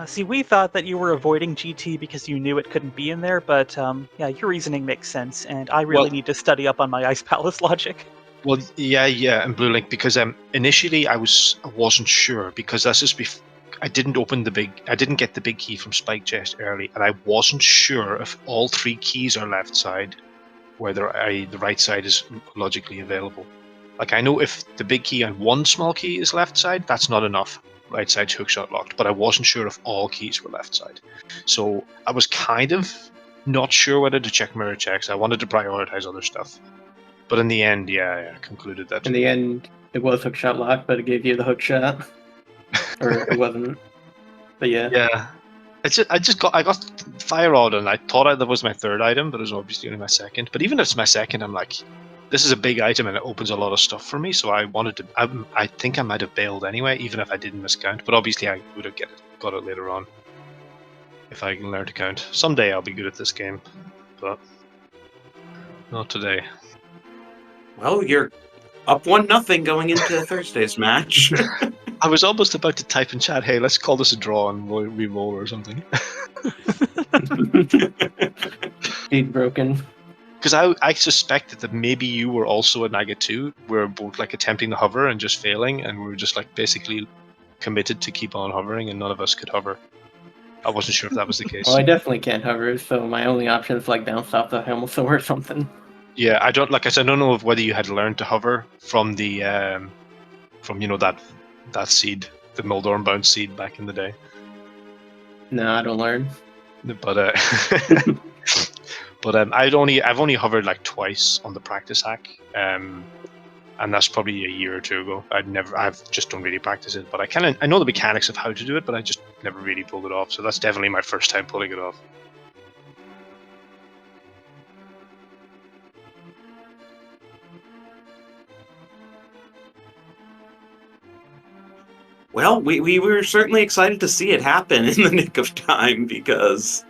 See, we thought that you were avoiding GT because you knew it couldn't be in there, but yeah, your reasoning makes sense, and I really need to study up on my Ice Palace logic. Well, yeah, and Blue Link, because initially I wasn't sure, because that's just I didn't get the big key from Spike Chest early, and I wasn't sure if all 3 keys are left side, whether the right side is logically available. Like, I know if the big key and 1 small key is left side, that's not enough. Right side's hookshot locked, but I wasn't sure if all keys were left side. So I was kind of not sure whether to check mirror checks. I wanted to prioritize other stuff. But in the end, yeah, I concluded that. In the end, it was hookshot locked, but it gave you the hookshot. Or it wasn't. But yeah. Yeah. I got fire rod, and I thought that was my 3rd item, but it was obviously only my 2nd. But even if it's my 2nd, I'm like, this is a big item and it opens a lot of stuff for me. So I wanted to. I think I might have bailed anyway, even if I didn't miscount. But obviously, I would have got it later on if I can learn to count. Someday I'll be good at this game, but not today. Well, you're up 1-0 going into Thursday's match. I was almost about to type in chat, "Hey, let's call this a draw and re-roll or something." Speed broken. Because I suspected that maybe you were also a Naga 2. We're both like attempting to hover and just failing, and we were just like basically committed to keep on hovering, and none of us could hover. I wasn't sure if that was the case. Well, I definitely can't hover, so my only option is like bounce off the helmet or something. Yeah, I don't know whether you had learned to hover from the that seed, the Moldorm bound seed back in the day. No, I don't learn. But I've only hovered like twice on the practice hack, and that's probably a year or 2 ago. I've just don't really practice it, but I know the mechanics of how to do it, but I just never really pulled it off. So that's definitely my first time pulling it off. Well, we were certainly excited to see it happen in the nick of time, because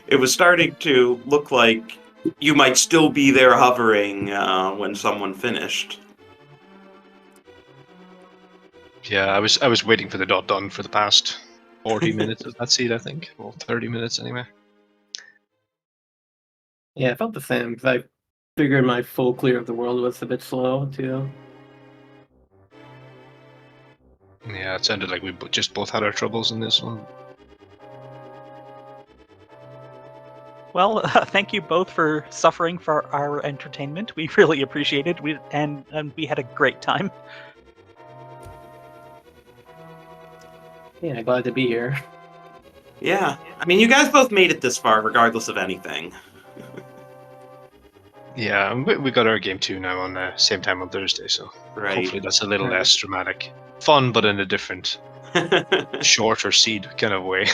it was starting to look like you might still be there hovering when someone finished. Yeah, I was waiting for the dot done for the past 40 minutes of that seed, I think. Well, 30 minutes anyway. Yeah, I felt the same because I figured my full clear of the world was a bit slow too. Yeah, it sounded like we just both had our troubles in this one. Well, thank you both for suffering for our entertainment. We really appreciate it. And we had a great time. Yeah, glad to be here. Yeah, I mean, you guys both made it this far, regardless of anything. Yeah, we got our game 2 now on the same time on Thursday, so Right. hopefully that's a little Right. less dramatic. Fun, but in a different, shorter seed kind of way.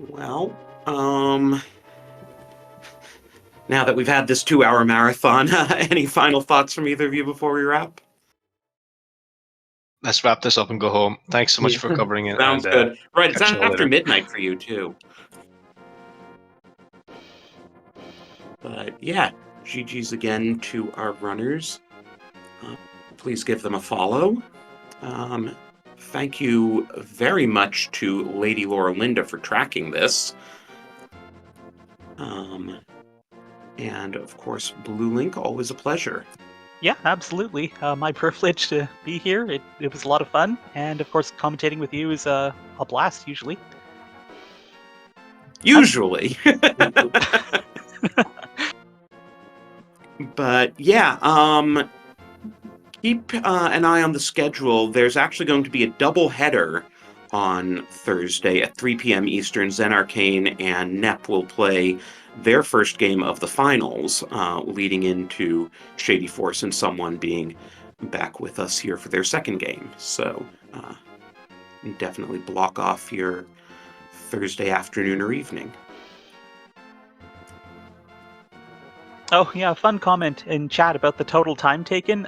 Well, now that we've had this 2-hour marathon, any final thoughts from either of you before we wrap? Let's wrap this up and go home. Thanks so much Yeah. for covering it. Sounds and, good. Right, it's catch you all after later. midnight for you, too. But yeah, GG's again to our runners. Please give them a follow. Thank you very much to Lady Laura Linda for tracking this. And of course, Blue Link, always a pleasure. Yeah, absolutely. My privilege to be here. It was a lot of fun. And of course, commentating with you is a blast, usually. Usually. But yeah, keep an eye on the schedule. There's actually going to be a double header on Thursday at 3 p.m. Eastern. Zen Arcane and NEP will play their first game of the finals, leading into Shadyforce and Someone being back with us here for their second game. So definitely block off your Thursday afternoon or evening. Oh, yeah, fun comment in chat about the total time taken.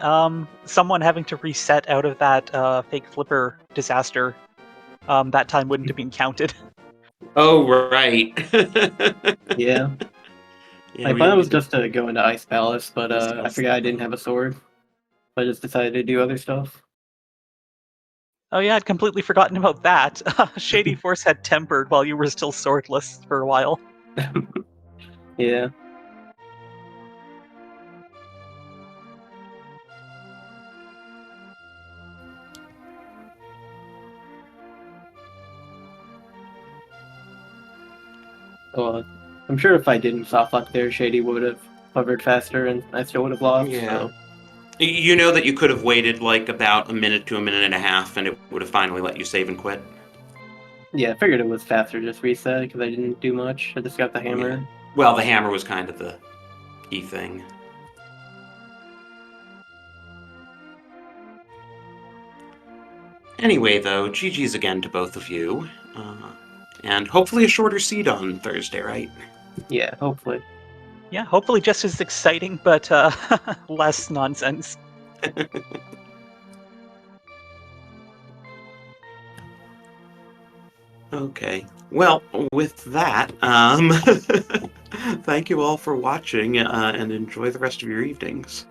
Someone having to reset out of that fake flipper disaster. That time wouldn't have been counted. Oh, right. Yeah. Yeah, My plan was just to go into Ice Palace, but Ice I Palace. forgot I didn't have a sword. So I just decided to do other stuff. Oh yeah, I'd completely forgotten about that. Shady Force had tempered while you were still swordless for a while. Yeah. Well, I'm sure if I didn't soft lock there, Shady would have hovered faster and I still would have lost. Yeah. So You know that you could have waited like about a minute to a minute and a half and it would have finally let you save and quit. yeah, I figured it was faster just reset because I didn't do much. I just got the hammer. Yeah. Well, the hammer was kind of the key thing. Anyway, though, GG's again to both of you. And hopefully a shorter seed on Thursday, right? Yeah, hopefully. Yeah, hopefully just as exciting, but less nonsense. Okay. Well, with that, thank you all for watching and enjoy the rest of your evenings.